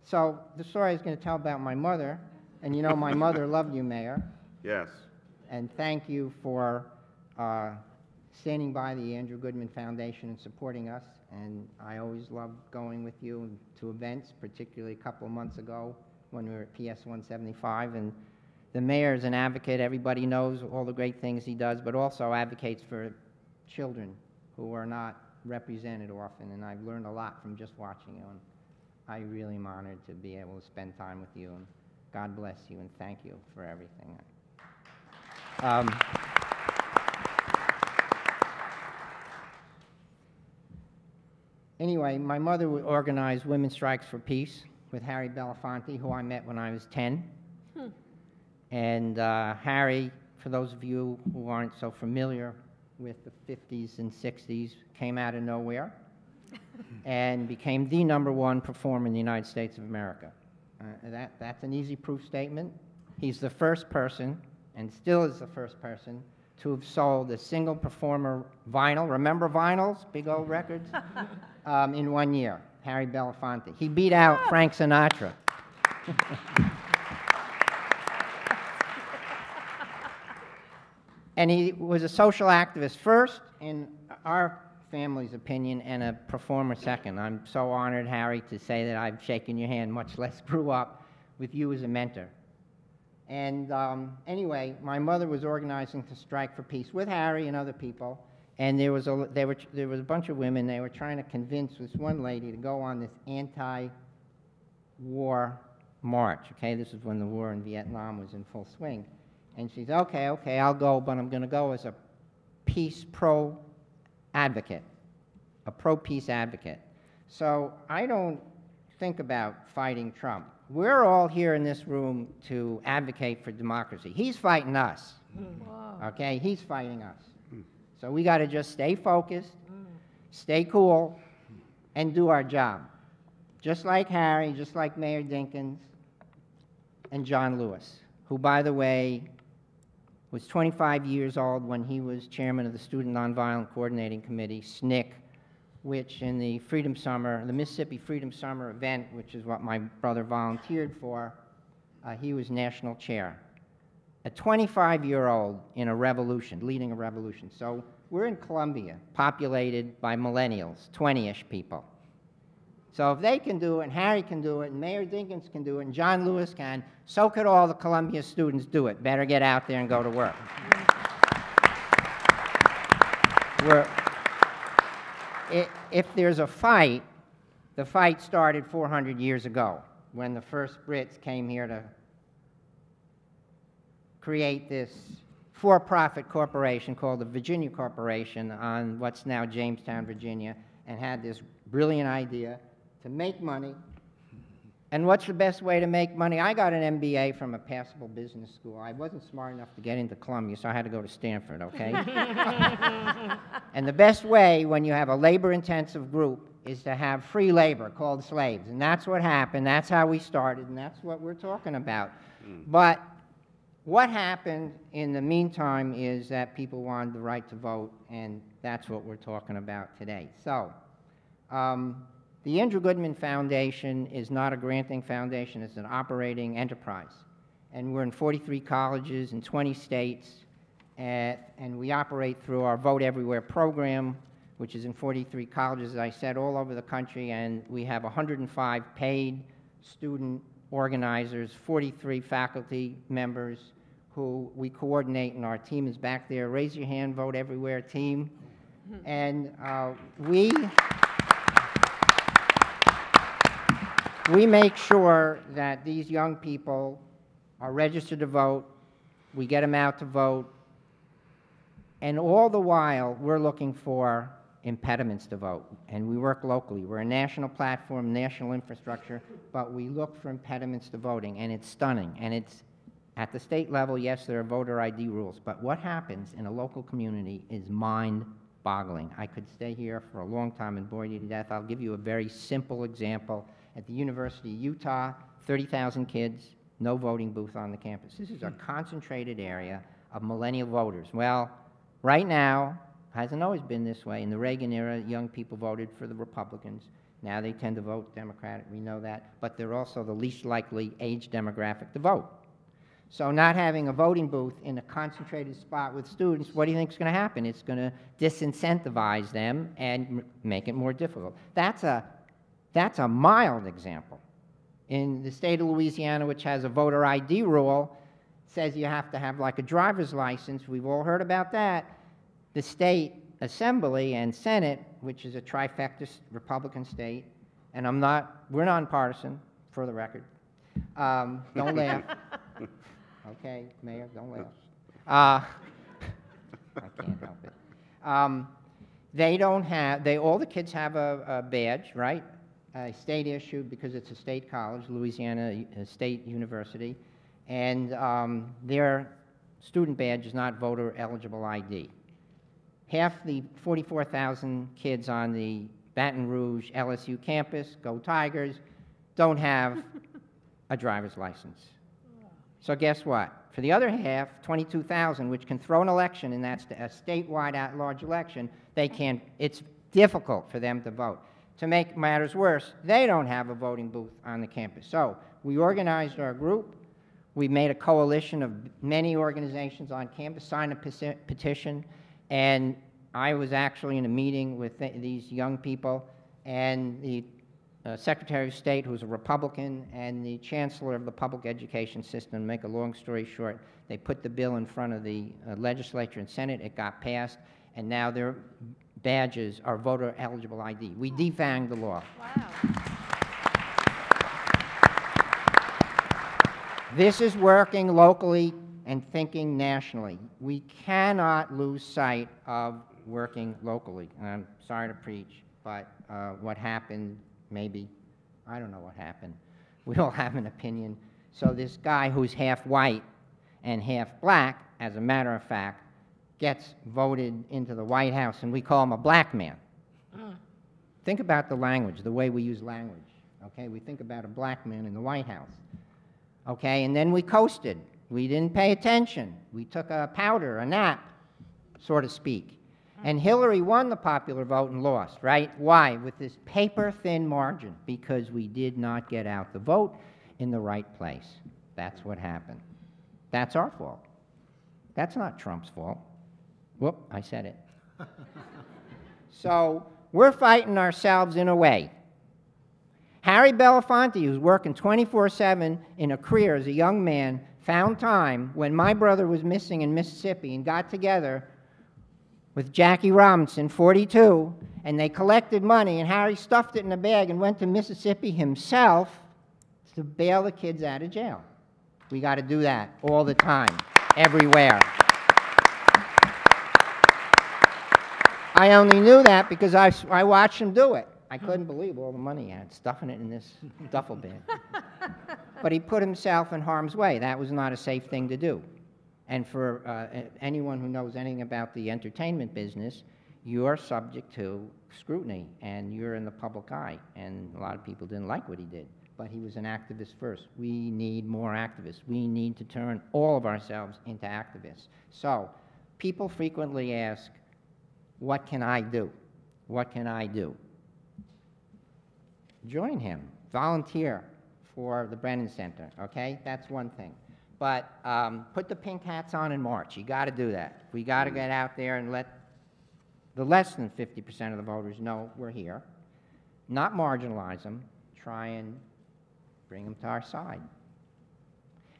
So the story I was going to tell about my mother, and you know my mother loved you, Mayor. Yes. And thank you for standing by the Andrew Goodman Foundation and supporting us. And I always love going with you to events, particularly a couple of months ago when we were at PS 175. And the mayor is an advocate. Everybody knows all the great things he does, but also advocates for children who are not represented often. And I've learned a lot from just watching you. And I really am honored to be able to spend time with you. And God bless you, and thank you for everything. Anyway, my mother would organize Women's Strikes for Peace with Harry Belafonte, who I met when I was 10. And Harry, for those of you who aren't so familiar with the 50s and 60s, came out of nowhere and became the #1 performer in the United States of America. That's an easy proof statement. He's the first person, and still is the first person, to have sold a single performer vinyl. Remember vinyls, big old records? In 1 year, Harry Belafonte. He beat out Frank Sinatra. And he was a social activist first, in our family's opinion, and a performer second. I'm so honored, Harry, to say that I've shaken your hand, much less grew up with you as a mentor. And anyway, my mother was organizing to strike for peace with Harry and other people, and there was a bunch of women. They were trying to convince this one lady to go on this anti-war march. Okay, this is when the war in Vietnam was in full swing. And she said, okay, I'll go, but I'm going to go as a peace pro-advocate, a pro-peace advocate. So I don't think about fighting Trump. We're all here in this room to advocate for democracy. He's fighting us, okay? He's fighting us. So we got to just stay focused, stay cool, and do our job. Just like Harry, just like Mayor Dinkins, and John Lewis, who, by the way, was 25 years old when he was chairman of the Student Nonviolent Coordinating Committee, SNCC, which in the Freedom Summer, the Mississippi Freedom Summer event, which is what my brother volunteered for, he was national chair. A 25-year-old in a revolution, leading a revolution. So we're in Columbia, populated by millennials, 20-ish people. So if they can do it, and Harry can do it, and Mayor Dinkins can do it, and John Lewis can, so could all the Columbia students do it. Better get out there and go to work. If there's a fight, the fight started 400 years ago. when the first Brits came here to create this for-profit corporation called the Virginia Corporation on what's now Jamestown, Virginia, and had this brilliant idea to make money. And what's the best way to make money? I got an MBA from a passable business school. I wasn't smart enough to get into Columbia, so I had to go to Stanford, okay? And the best way when you have a labor-intensive group is to have free labor called slaves. And that's what happened. That's how we started, and that's what we're talking about. But what happened in the meantime is that people wanted the right to vote, and that's what we're talking about today. So, the Andrew Goodman Foundation is not a granting foundation, it's an operating enterprise. And we're in 43 colleges in 20 states, and we operate through our Vote Everywhere program, which is in 43 colleges, as I said, all over the country, and we have 105 paid student organizers, 43 faculty members who we coordinate, and our team is back there. Raise your hand, Vote Everywhere team. And we make sure that these young people are registered to vote, we get them out to vote, and all the while we're looking for impediments to vote, and we work locally. We're a national platform, national infrastructure, but we look for impediments to voting, and it's stunning. And it's at the state level, yes, there are voter ID rules, but what happens in a local community is mind-boggling. I could stay here for a long time and bore you to death. I'll give you a very simple example. At the University of Utah, 30,000 kids, no voting booth on the campus. This is a concentrated area of millennial voters. Well, right now, hasn't always been this way. In the Reagan era, young people voted for the Republicans. Now they tend to vote Democratic, we know that, but they're also the least likely age demographic to vote. So not having a voting booth in a concentrated spot with students, what do you think is going to happen? It's going to disincentivize them and make it more difficult. That's a mild example. In the state of Louisiana, which has a voter ID rule, says you have to have like a driver's license. We've all heard about that. The state assembly and Senate, which is a trifecta Republican state, and we're nonpartisan, for the record. Don't laugh. Okay, Mayor, don't laugh. I can't help it. All the kids have a badge, right? A state issued because it's a state college, Louisiana State University, and their student badge is not voter eligible ID. Half the 44,000 kids on the Baton Rouge LSU campus, go Tigers, don't have a driver's license. So guess what? For the other half, 22,000, which can throw an election, and that's a statewide at-large election, it's difficult for them to vote. To make matters worse, they don't have a voting booth on the campus. So we organized our group. We made a coalition of many organizations on campus, signed a petition, and I was actually in a meeting with these young people, and the Secretary of State, who's a Republican, and the Chancellor of the public education system. Make a long story short, they put the bill in front of the legislature and Senate. It got passed, and now their badges are voter eligible ID. We defanged the law. Wow. This is working locally and thinking nationally. We cannot lose sight of working locally. And I'm sorry to preach, but what happened, maybe, I don't know what happened. We all have an opinion. So this guy who's half white and half black, as a matter of fact, gets voted into the White House, and we call him a black man. Think about the language, the way we use language. Okay, we think about a black man in the White House. Okay, and then we coasted. We didn't pay attention. We took a powder, a nap, so to speak. And Hillary won the popular vote and lost, right? Why? With this paper-thin margin, because we did not get out the vote in the right place. That's what happened. That's our fault. That's not Trump's fault. Whoop, I said it. So we're fighting ourselves in a way. Harry Belafonte, who's working 24/7 in a career as a young man, found time when my brother was missing in Mississippi and got together with Jackie Robinson, 42, and they collected money, and Harry stuffed it in a bag and went to Mississippi himself, to bail the kids out of jail. We got to do that all the time, everywhere. I only knew that because I watched him do it. I couldn't believe all the money he had, stuffing it in this duffel bag. But he put himself in harm's way. That was not a safe thing to do. And for anyone who knows anything about the entertainment business, you're subject to scrutiny, and you're in the public eye. And a lot of people didn't like what he did. But he was an activist first. We need more activists. We need to turn all of ourselves into activists. So people frequently ask, what can I do? What can I do? Join him. Volunteer for the Brennan Center, okay? That's one thing. But put the pink hats on and march. You got to do that. We got to get out there and let the less than 50% of the voters know we're here. Not marginalize them. Try and bring them to our side.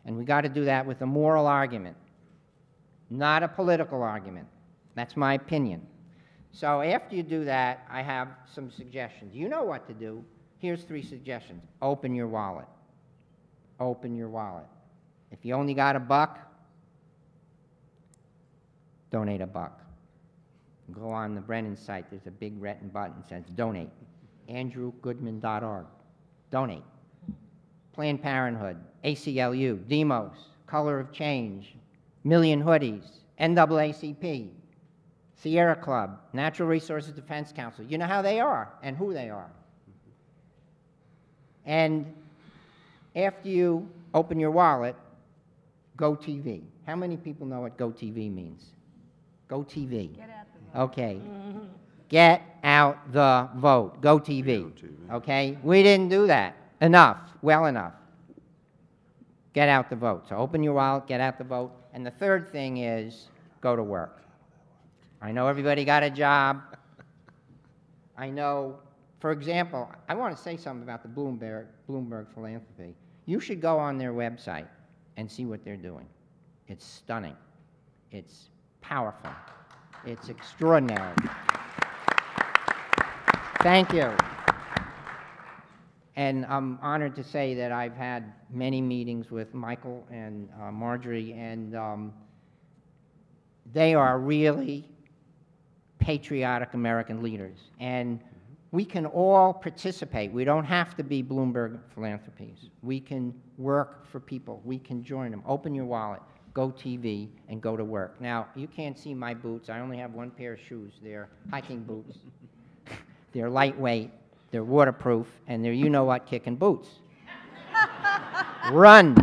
And we got to do that with a moral argument, not a political argument. That's my opinion. So after you do that, I have some suggestions. You know what to do. Here's 3 suggestions. Open your wallet. Open your wallet. If you only got $1, donate $1. Go on the Brennan site. There's a big red button that says donate. AndrewGoodman.org. Donate. Planned Parenthood, ACLU, Demos, Color of Change, Million Hoodies, NAACP, Sierra Club, Natural Resources Defense Council. You know how they are and who they are. And after you open your wallet, GoTV. How many people know what GoTV means? GoTV. Get out the vote. Okay. Get out the vote. GoTV. Okay? We didn't do that enough, well enough. Get out the vote. So open your wallet, get out the vote. And the third thing is go to work. I know everybody got a job. I know, for example, I want to say something about the Bloomberg Philanthropy. You should go on their website and see what they're doing. It's stunning. It's powerful. It's extraordinary. Thank you. And I'm honored to say that I've had many meetings with Michael and Marjorie, and they are really patriotic American leaders. And we can all participate. We don't have to be Bloomberg Philanthropies. We can work for people. We can join them. Open your wallet, go TV, and go to work. Now, you can't see my boots. I only have 1 pair of shoes. They're hiking boots. They're lightweight. They're waterproof, and they're you-know-what kicking boots. Run.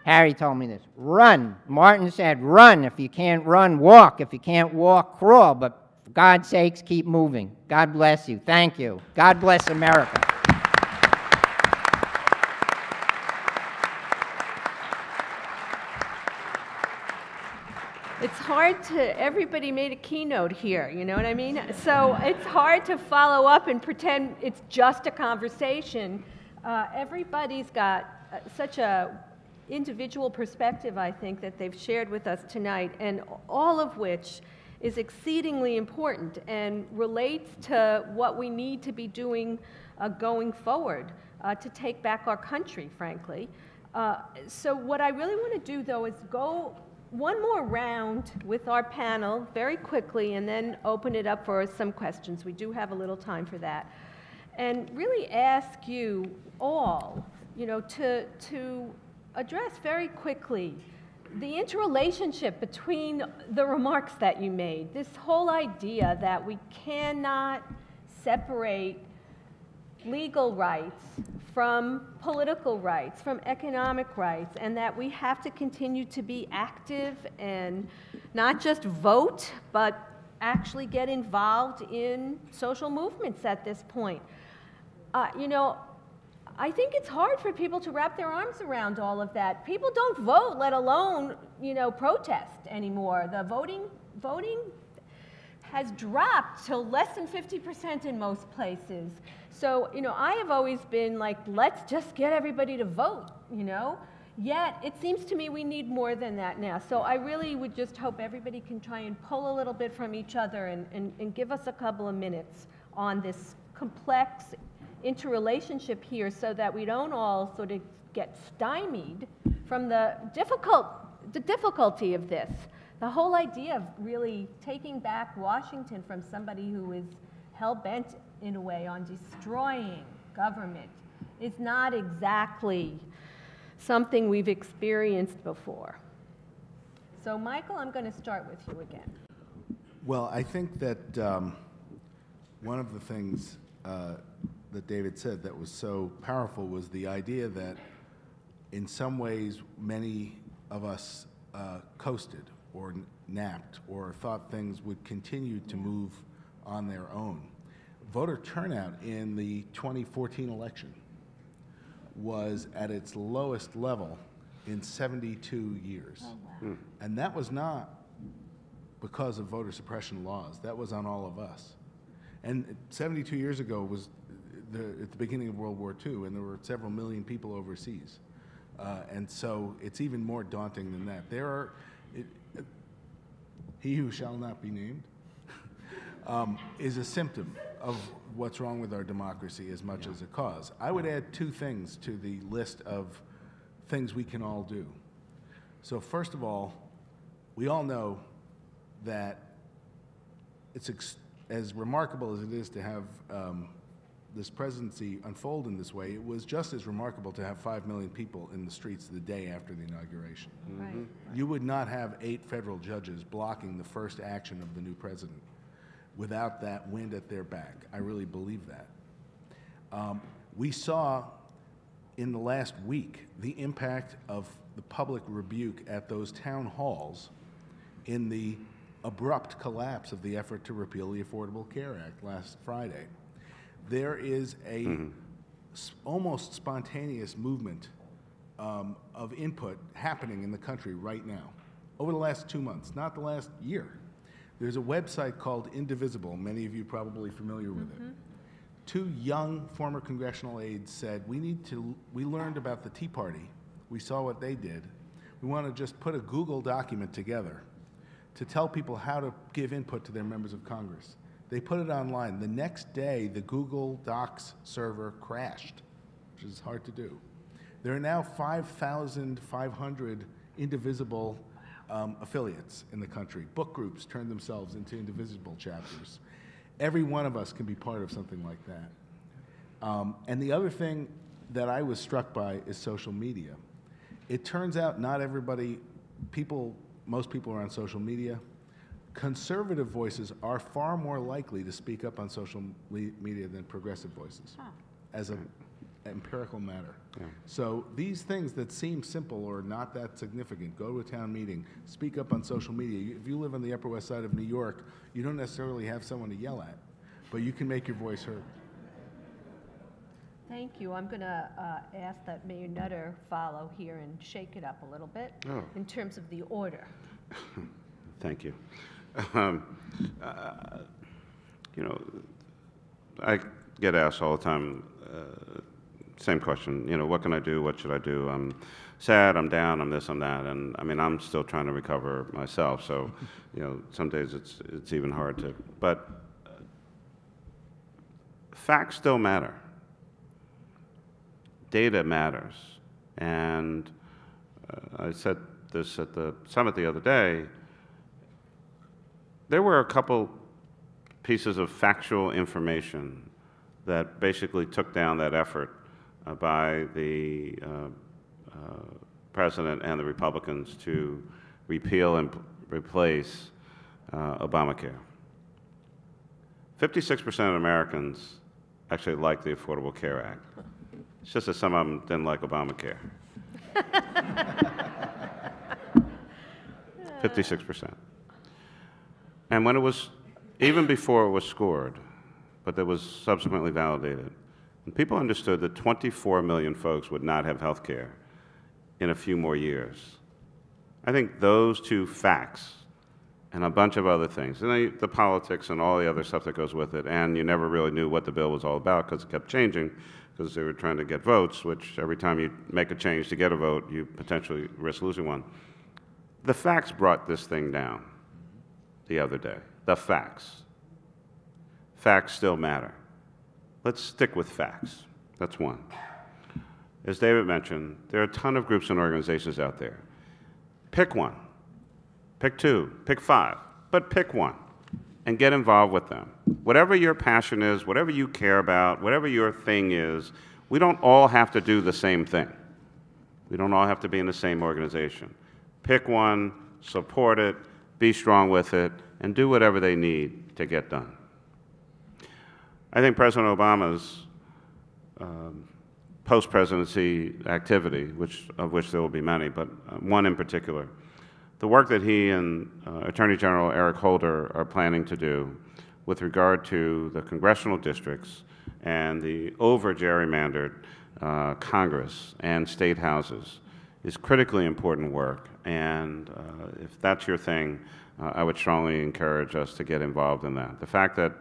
Harry told me this. Run. Martin said, run. If you can't run, walk. If you can't walk, crawl. But for God's sakes, keep moving. God bless you. Thank you. God bless America. It's hard to, everybody made a keynote here, you know what I mean? So it's hard to follow up and pretend it's just a conversation. Everybody's got such a individual perspective, I think, that they've shared with us tonight, and all of which is exceedingly important and relates to what we need to be doing going forward to take back our country, frankly. So what I really want to do, though, is go one more round with our panel very quickly and then open it up for some questions. We do have a little time for that. And really ask you all, you know, to address very quickly the interrelationship between the remarks that you made. This whole idea that we cannot separate legal rights from political rights, from economic rights, and that we have to continue to be active and not just vote, but actually get involved in social movements at this point. You know, I think it's hard for people to wrap their arms around all of that. People don't vote, let alone, you know, protest anymore. The voting has dropped to less than 50% in most places. So, you know, I have always been like, let's just get everybody to vote, you know? Yet, it seems to me we need more than that now. So I really would just hope everybody can try and pull a little bit from each other and give us a couple of minutes on this complex, interrelationship here so that we don't all sort of get stymied from the difficulty of this. The whole idea of really taking back Washington from somebody who is hell-bent in a way on destroying government is not exactly something we've experienced before. So Michael, I'm going to start with you again. Well, I think that one of the things that David said that was so powerful was the idea that in some ways many of us coasted or napped or thought things would continue to move on their own. Voter turnout in the 2014 election was at its lowest level in 72 years. Oh, wow. And that was not because of voter suppression laws. That was on all of us. And 72 years ago was at the beginning of World War II, and there were several million people overseas. And so it's even more daunting than that. He who shall not be named is a symptom of what's wrong with our democracy as much as a cause. I would add two things to the list of things we can all do. So first of all, we all know that it's as remarkable as it is to have this presidency unfold in this way, it was just as remarkable to have 5 million people in the streets the day after the inauguration. Right. You would not have 8 federal judges blocking the first action of the new president without that wind at their back. I really believe that. We saw in the last week the impact of the public rebuke at those town halls in the abrupt collapse of the effort to repeal the Affordable Care Act last Friday. There is a almost spontaneous movement of input happening in the country right now, over the last 2 months, not the last year. There's a website called Indivisible. Many of you are probably familiar with it. 2 young former congressional aides said, we learned about the Tea Party. We saw what they did. We want to just put a Google document together to tell people how to give input to their members of Congress. They put it online. The next day, the Google Docs server crashed, which is hard to do. There are now 5,500 Indivisible affiliates in the country. Book groups turn themselves into Indivisible chapters. Every one of us can be part of something like that. And the other thing that I was struck by is social media. It turns out not everybody, most people are on social media. Conservative voices are far more likely to speak up on social media than progressive voices, as an empirical matter. Yeah. So these things that seem simple or not that significant, go to a town meeting, speak up on social media. If you live on the Upper West Side of New York, you don't necessarily have someone to yell at, but you can make your voice heard. Thank you. I'm going to ask that Mayor Nutter follow here and shake it up a little bit in terms of the order. Thank you. You know, I get asked all the time, same question, you know, what can I do, what should I do? I'm sad, I'm down, I'm this, I'm that, and I mean, I'm still trying to recover myself, so, you know, some days it's even hard to, but facts still matter. Data matters, and I said this at the summit the other day. There were a couple pieces of factual information that basically took down that effort by the President and the Republicans to repeal and replace Obamacare. 56% of Americans actually like the Affordable Care Act. It's just that some of them didn't like Obamacare. 56%. And when it was, even before it was scored, but that was subsequently validated, and people understood that 24 million folks would not have health care in a few more years. I think those two facts and a bunch of other things, and the politics and all the other stuff that goes with it, and you never really knew what the bill was all about because it kept changing because they were trying to get votes, which every time you make a change to get a vote, you potentially risk losing one. The facts brought this thing down the other day. The facts. Facts still matter. Let's stick with facts. That's one. As David mentioned, there are a ton of groups and organizations out there. Pick one, pick two, pick five, but pick one and get involved with them. Whatever your passion is, whatever you care about, whatever your thing is, we don't all have to do the same thing. We don't all have to be in the same organization. Pick one, support it, be strong with it, and do whatever they need to get done. I think President Obama's post-presidency activity, of which there will be many, but one in particular, the work that he and Attorney General Eric Holder are planning to do with regard to the congressional districts and the over-gerrymandered Congress and state houses is critically important work. And if that's your thing, I would strongly encourage us to get involved in that. The fact that,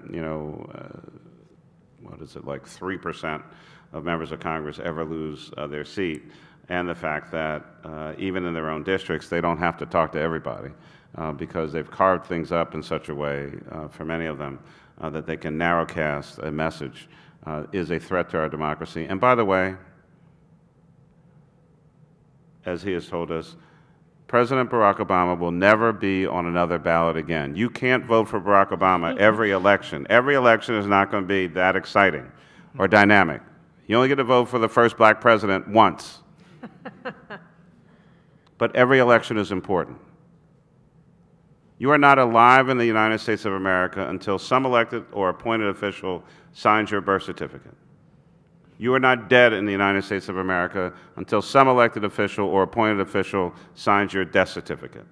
what is it, like 3% of members of Congress ever lose their seat, and the fact that even in their own districts, they don't have to talk to everybody because they've carved things up in such a way, for many of them, that they can narrowcast a message, is a threat to our democracy. And by the way, as he has told us, President Barack Obama will never be on another ballot again. You can't vote for Barack Obama every election. Every election is not going to be that exciting or dynamic. You only get to vote for the first black president once. But every election is important. You are not alive in the United States of America until some elected or appointed official signs your birth certificate. You are not dead in the United States of America until some elected official or appointed official signs your death certificate.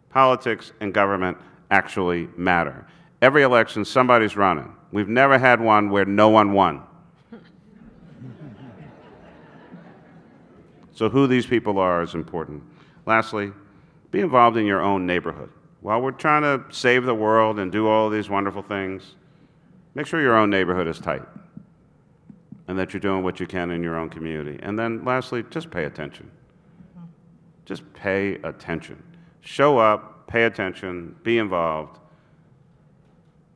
Politics and government actually matter. Every election, somebody's running. We've never had one where no one won. So who these people are is important. Lastly, be involved in your own neighborhood. While we're trying to save the world and do all of these wonderful things, make sure your own neighborhood is tight and that you're doing what you can in your own community. And then lastly, just pay attention. Just pay attention. Show up, pay attention, be involved.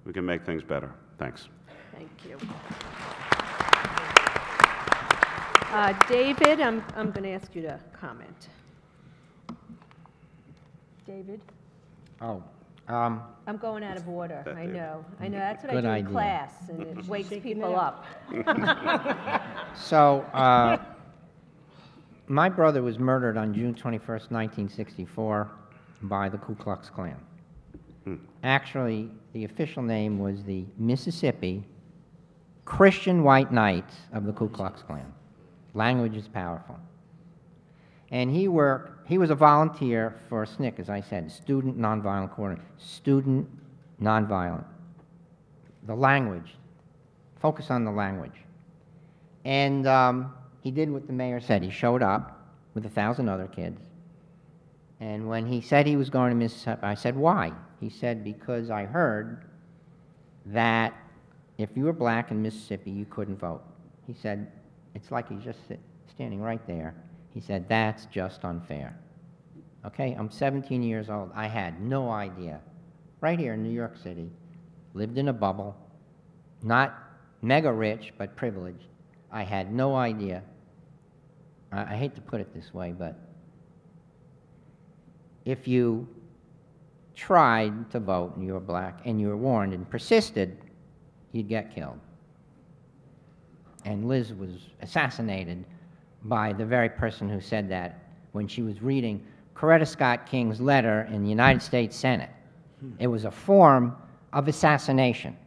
We can make things better. Thanks. Thank you. David, I'm going to ask you to comment. David? Oh. I'm going out of order. I know. That's what I do in class, and it wakes people up. So, my brother was murdered on June 21st, 1964, by the Ku Klux Klan. Actually, the official name was the Mississippi Christian White Knights of the Ku Klux Klan. Language is powerful. And he was a volunteer for SNCC, as I said, Student Nonviolent Coordinator. Student Nonviolent. The language. Focus on the language. And he did what the mayor said. He showed up with 1,000 other kids. And when he said he was going to Mississippi, I said, why? He said, because I heard that if you were black in Mississippi, you couldn't vote. He said, it's like he's just standing right there. He said, that's just unfair. Okay, I'm 17 years old. I had no idea. Right here in New York City, lived in a bubble, not mega rich, but privileged. I had no idea. I hate to put it this way, but if you tried to vote and you were black and you were warned and persisted, you'd get killed. And Liz was assassinated by the very person who said that when she was reading Coretta Scott King's letter in the United States Senate. It was a form of assassination.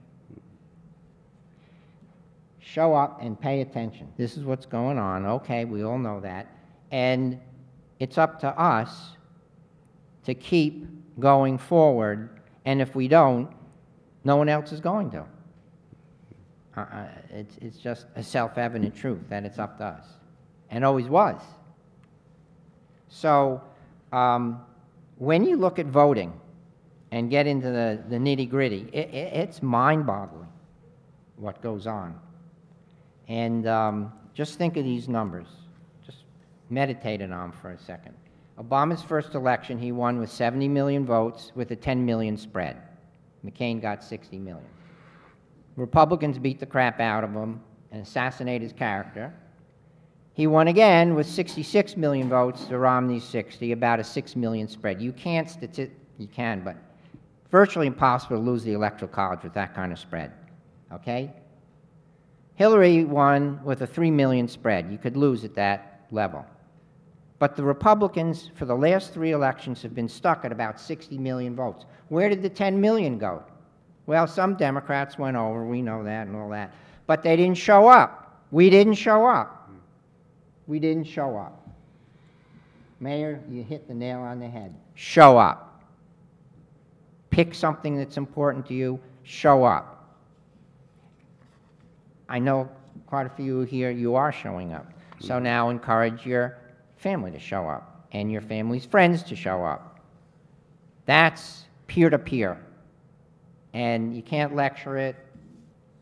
Show up and pay attention. This is what's going on. Okay, we all know that. And it's up to us to keep going forward, and if we don't, no one else is going to. It's just a self-evident truth that it's up to us, and always was. So when you look at voting and get into the nitty-gritty, it's mind-boggling what goes on. And just think of these numbers. Just meditate on them for a second. Obama's first election, he won with 70 million votes with a 10 million spread. McCain got 60 million. Republicans beat the crap out of him and assassinated his character. He won again with 66 million votes to Romney's 60, about a 6 million spread. You can't you can, but virtually impossible to lose the Electoral College with that kind of spread, okay? Hillary won with a 3 million spread. You could lose at that level. But the Republicans, for the last 3 elections, have been stuck at about 60 million votes. Where did the 10 million go? Well, some Democrats went over, we know that and all that, but they didn't show up. We didn't show up. We didn't show up. Mayor, you hit the nail on the head. Show up. Pick something that's important to you, show up. I know quite a few here, you are showing up. So now encourage your family to show up and your family's friends to show up. That's peer-to-peer. And you can't lecture it.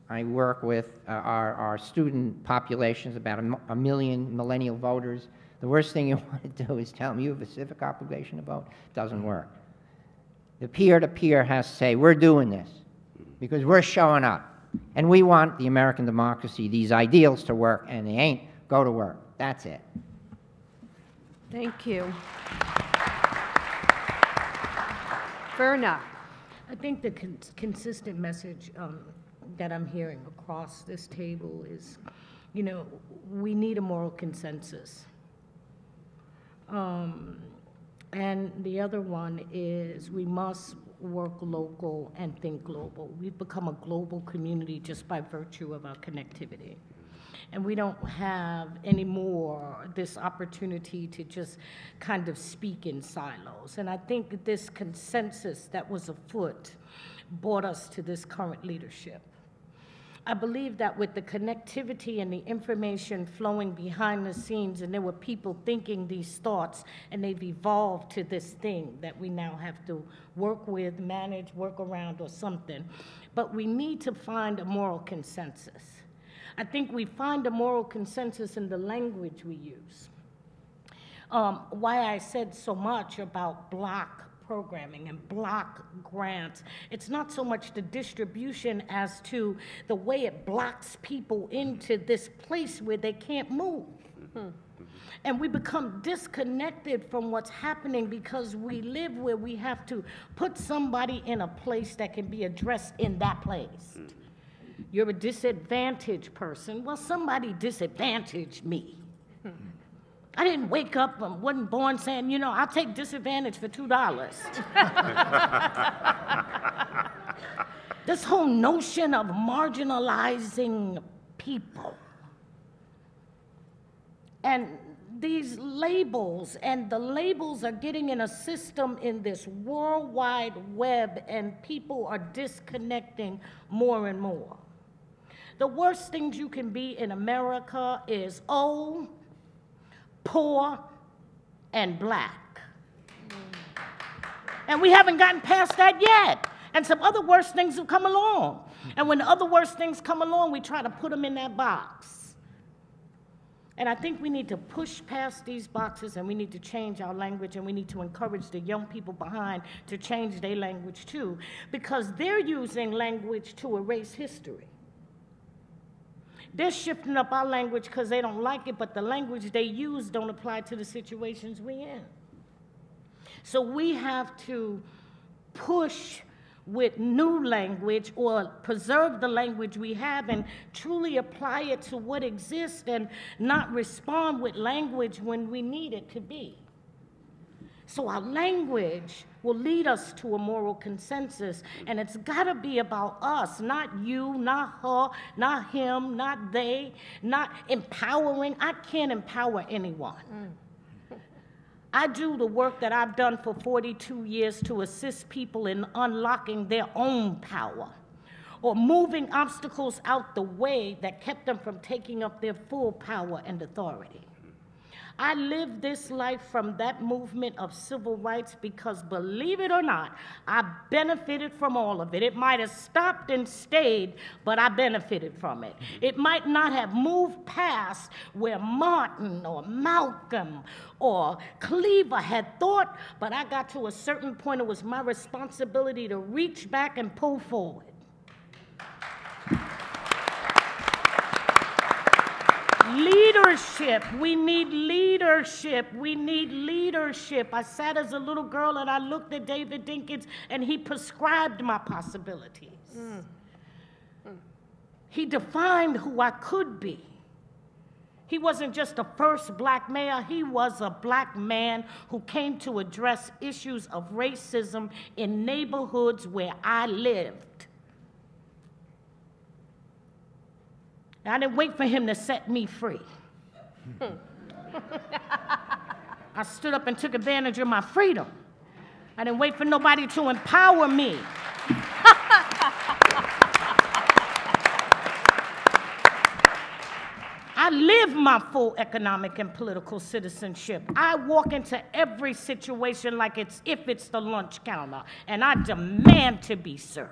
I work with our student populations, about a million millennial voters. The worst thing you want to do is tell them you have a civic obligation to vote. Doesn't work. The peer-to-peer has to say, we're doing this because we're showing up. And we want the American democracy, these ideals to work, and they ain't, go to work. That's it. Thank you. Verna. I think the consistent message that I'm hearing across this table is, you know, we need a moral consensus. And the other one is we must work local and think global. We've become a global community just by virtue of our connectivity. And we don't have anymore this opportunity to just kind of speak in silos. And I think this consensus that was afoot brought us to this current leadership. I believe that with the connectivity and the information flowing behind the scenes, and there were people thinking these thoughts, and they've evolved to this thing that we now have to work with, manage, work around, or something. But we need to find a moral consensus. I think we find a moral consensus in the language we use. Why I said so much about block programming and block grants, it's not so much the distribution as to the way it blocks people into this place where they can't move. And we become disconnected from what's happening because we live where we have to put somebody in a place that can be addressed in that place. You're a disadvantaged person. Well, somebody disadvantaged me. I didn't wake up and wasn't born saying, you know, I'll take disadvantage for $2. This whole notion of marginalizing people. And these labels, and the labels are getting in a system in this worldwide web, and people are disconnecting more and more. The worst things you can be in America is old, poor, and black. And we haven't gotten past that yet. And some other worse things have come along. And when the other worse things come along, we try to put them in that box. And I think we need to push past these boxes, and we need to change our language, and we need to encourage the young people behind to change their language too, because they're using language to erase history. They're shifting up our language because they don't like it, but the language they use don't apply to the situations we're in. So we have to push with new language, or preserve the language we have and truly apply it to what exists, and not respond with language when we need it to be. So our language will lead us to a moral consensus, and it's gotta be about us, not you, not her, not him, not they, not empowering. I can't empower anyone. I do the work that I've done for 42 years to assist people in unlocking their own power, or moving obstacles out the way that kept them from taking up their full power and authority. I lived this life from that movement of civil rights because, believe it or not, I benefited from all of it. It might have stopped and stayed, but I benefited from it. It might not have moved past where Martin or Malcolm or Cleaver had thought, but I got to a certain point, it was my responsibility to reach back and pull forward. Leadership. We need leadership. We need leadership. I sat as a little girl and I looked at David Dinkins and he prescribed my possibilities. He defined who I could be. He wasn't just the first black mayor, he was a black man who came to address issues of racism in neighborhoods where I lived. I didn't wait for him to set me free. I stood up and took advantage of my freedom. I didn't wait for nobody to empower me. I live my full economic and political citizenship. I walk into every situation like if it's the lunch counter, and I demand to be served.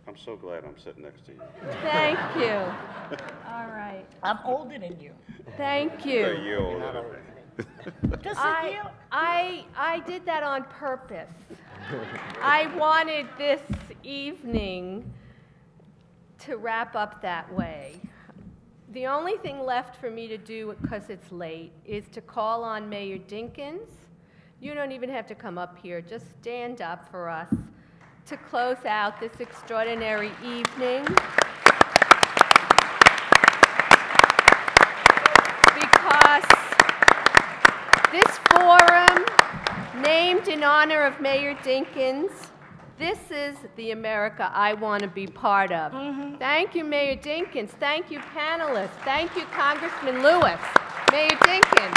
I'm so glad I'm sitting next to you. Thank you. All right. I'm older than you. Thank You're a you. year older than me. Just a year. I did that on purpose. I wanted this evening to wrap up that way. The only thing left for me to do, because it's late, is to call on Mayor Dinkins. You don't even have to come up here. Just stand up for us to close out this extraordinary evening. Because this forum, named in honor of Mayor Dinkins, this is the America I want to be part of. Thank you, Mayor Dinkins. Thank you, panelists. Thank you, Congressman Lewis. Mayor Dinkins.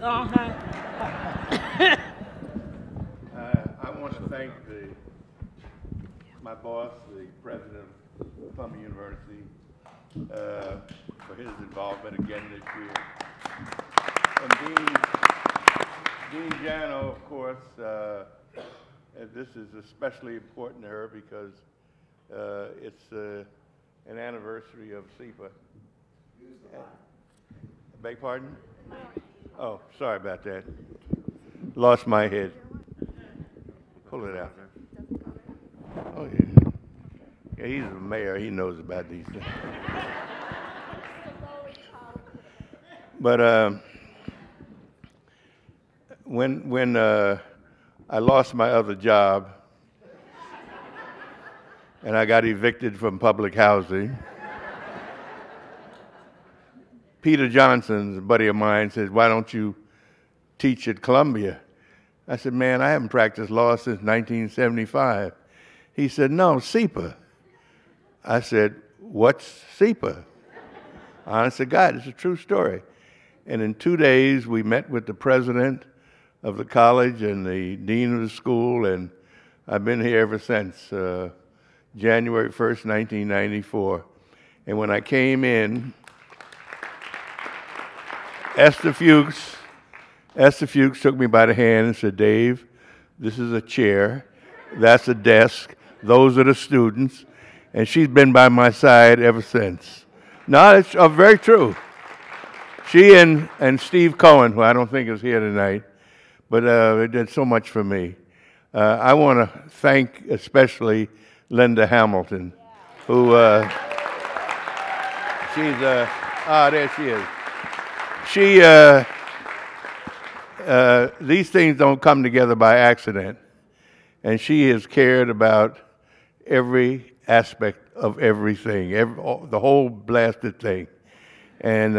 I want to thank my boss, the president of Columbia University, for his involvement again this year. And Dean Jano, of course, this is especially important to her because it's an anniversary of SIPA. Beg pardon? Oh, sorry about that. Lost my head. Pull it out. Oh, yeah. Yeah, he's the mayor. He knows about these things. But when I lost my other job and I got evicted from public housing, Peter Johnson's a buddy of mine, says, "Why don't you teach at Columbia?" I said, "Man, I haven't practiced law since 1975. He said, "No, SIPA." I said, "What's SIPA?" Honest to God, it's a true story. And in 2 days, we met with the president of the college and the dean of the school, and I've been here ever since, January 1st, 1994. And when I came in, Ester Fuchs took me by the hand and said, "Dave, this is a chair, that's a desk, those are the students," and she's been by my side ever since. No, it's very true. She and Steve Cohen, who I don't think is here tonight, but they did so much for me. I want to thank especially Linda Hamilton, who there she is. These things don't come together by accident, and she has cared about every aspect of everything, the whole blasted thing. And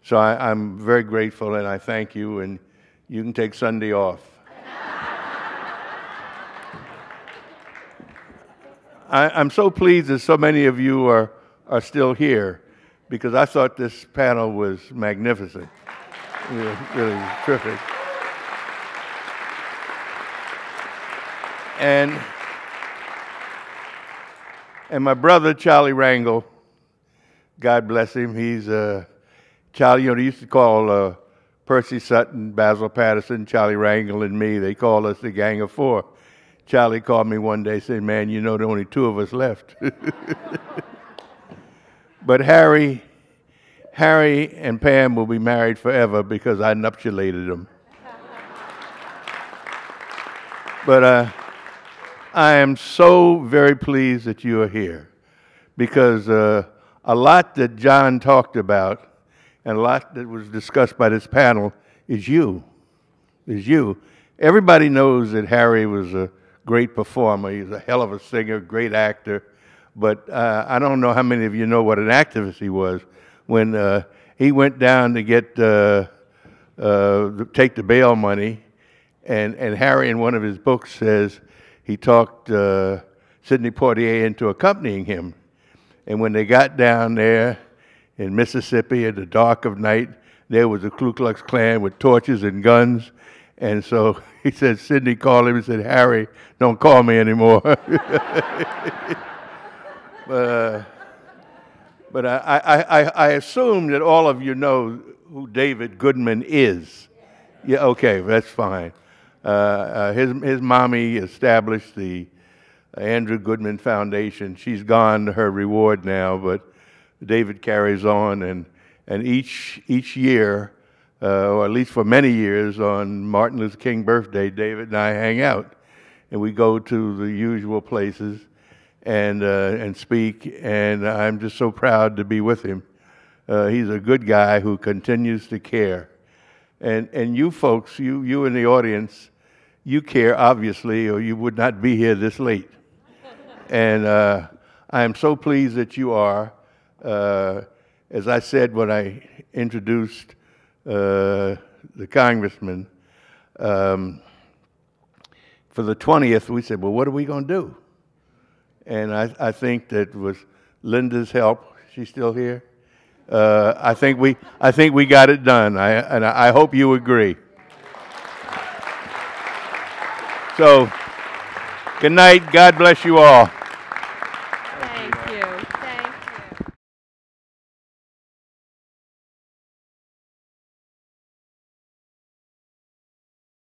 so I'm very grateful, and I thank you, and you can take Sunday off. I'm so pleased that so many of you are still here, because I thought this panel was magnificent. Really terrific. And my brother, Charlie Rangel, God bless him, he's Charlie, they used to call Percy Sutton, Basil Patterson, Charlie Rangel, and me, they called us the Gang of Four. Charlie called me one day, said, "Man, you know there are only two of us left." But Harry and Pam will be married forever because I nuptialated them. But I am so very pleased that you are here because a lot that John talked about and a lot that was discussed by this panel is you. Everybody knows that Harry was a great performer. He's a hell of a singer, great actor. But I don't know how many of you know what an activist he was. When he went down to take the bail money, and Harry in one of his books says he talked Sidney Poitier into accompanying him. And when they got down there in Mississippi at the dark of night, there was a Ku Klux Klan with torches and guns. And so he said, Sidney called him and said, Harry, don't call me anymore. But I assume that all of you know who David Goodman is. Yeah, okay, that's fine. His mommy established the Andrew Goodman Foundation. She's gone to her reward now, but David carries on, and each year, or at least for many years, on Martin Luther King birthday, David and I hang out, and we go to the usual places and speak, and I'm just so proud to be with him. He's a good guy who continues to care. And you folks, you in the audience, you care, obviously, or you would not be here this late. And I am so pleased that you are. As I said when I introduced the Congressman, for the 20th, we said, well, what are we going to do? And I think that with Linda's help, she's still here. I think we got it done, and I hope you agree. So, good night. God bless you all.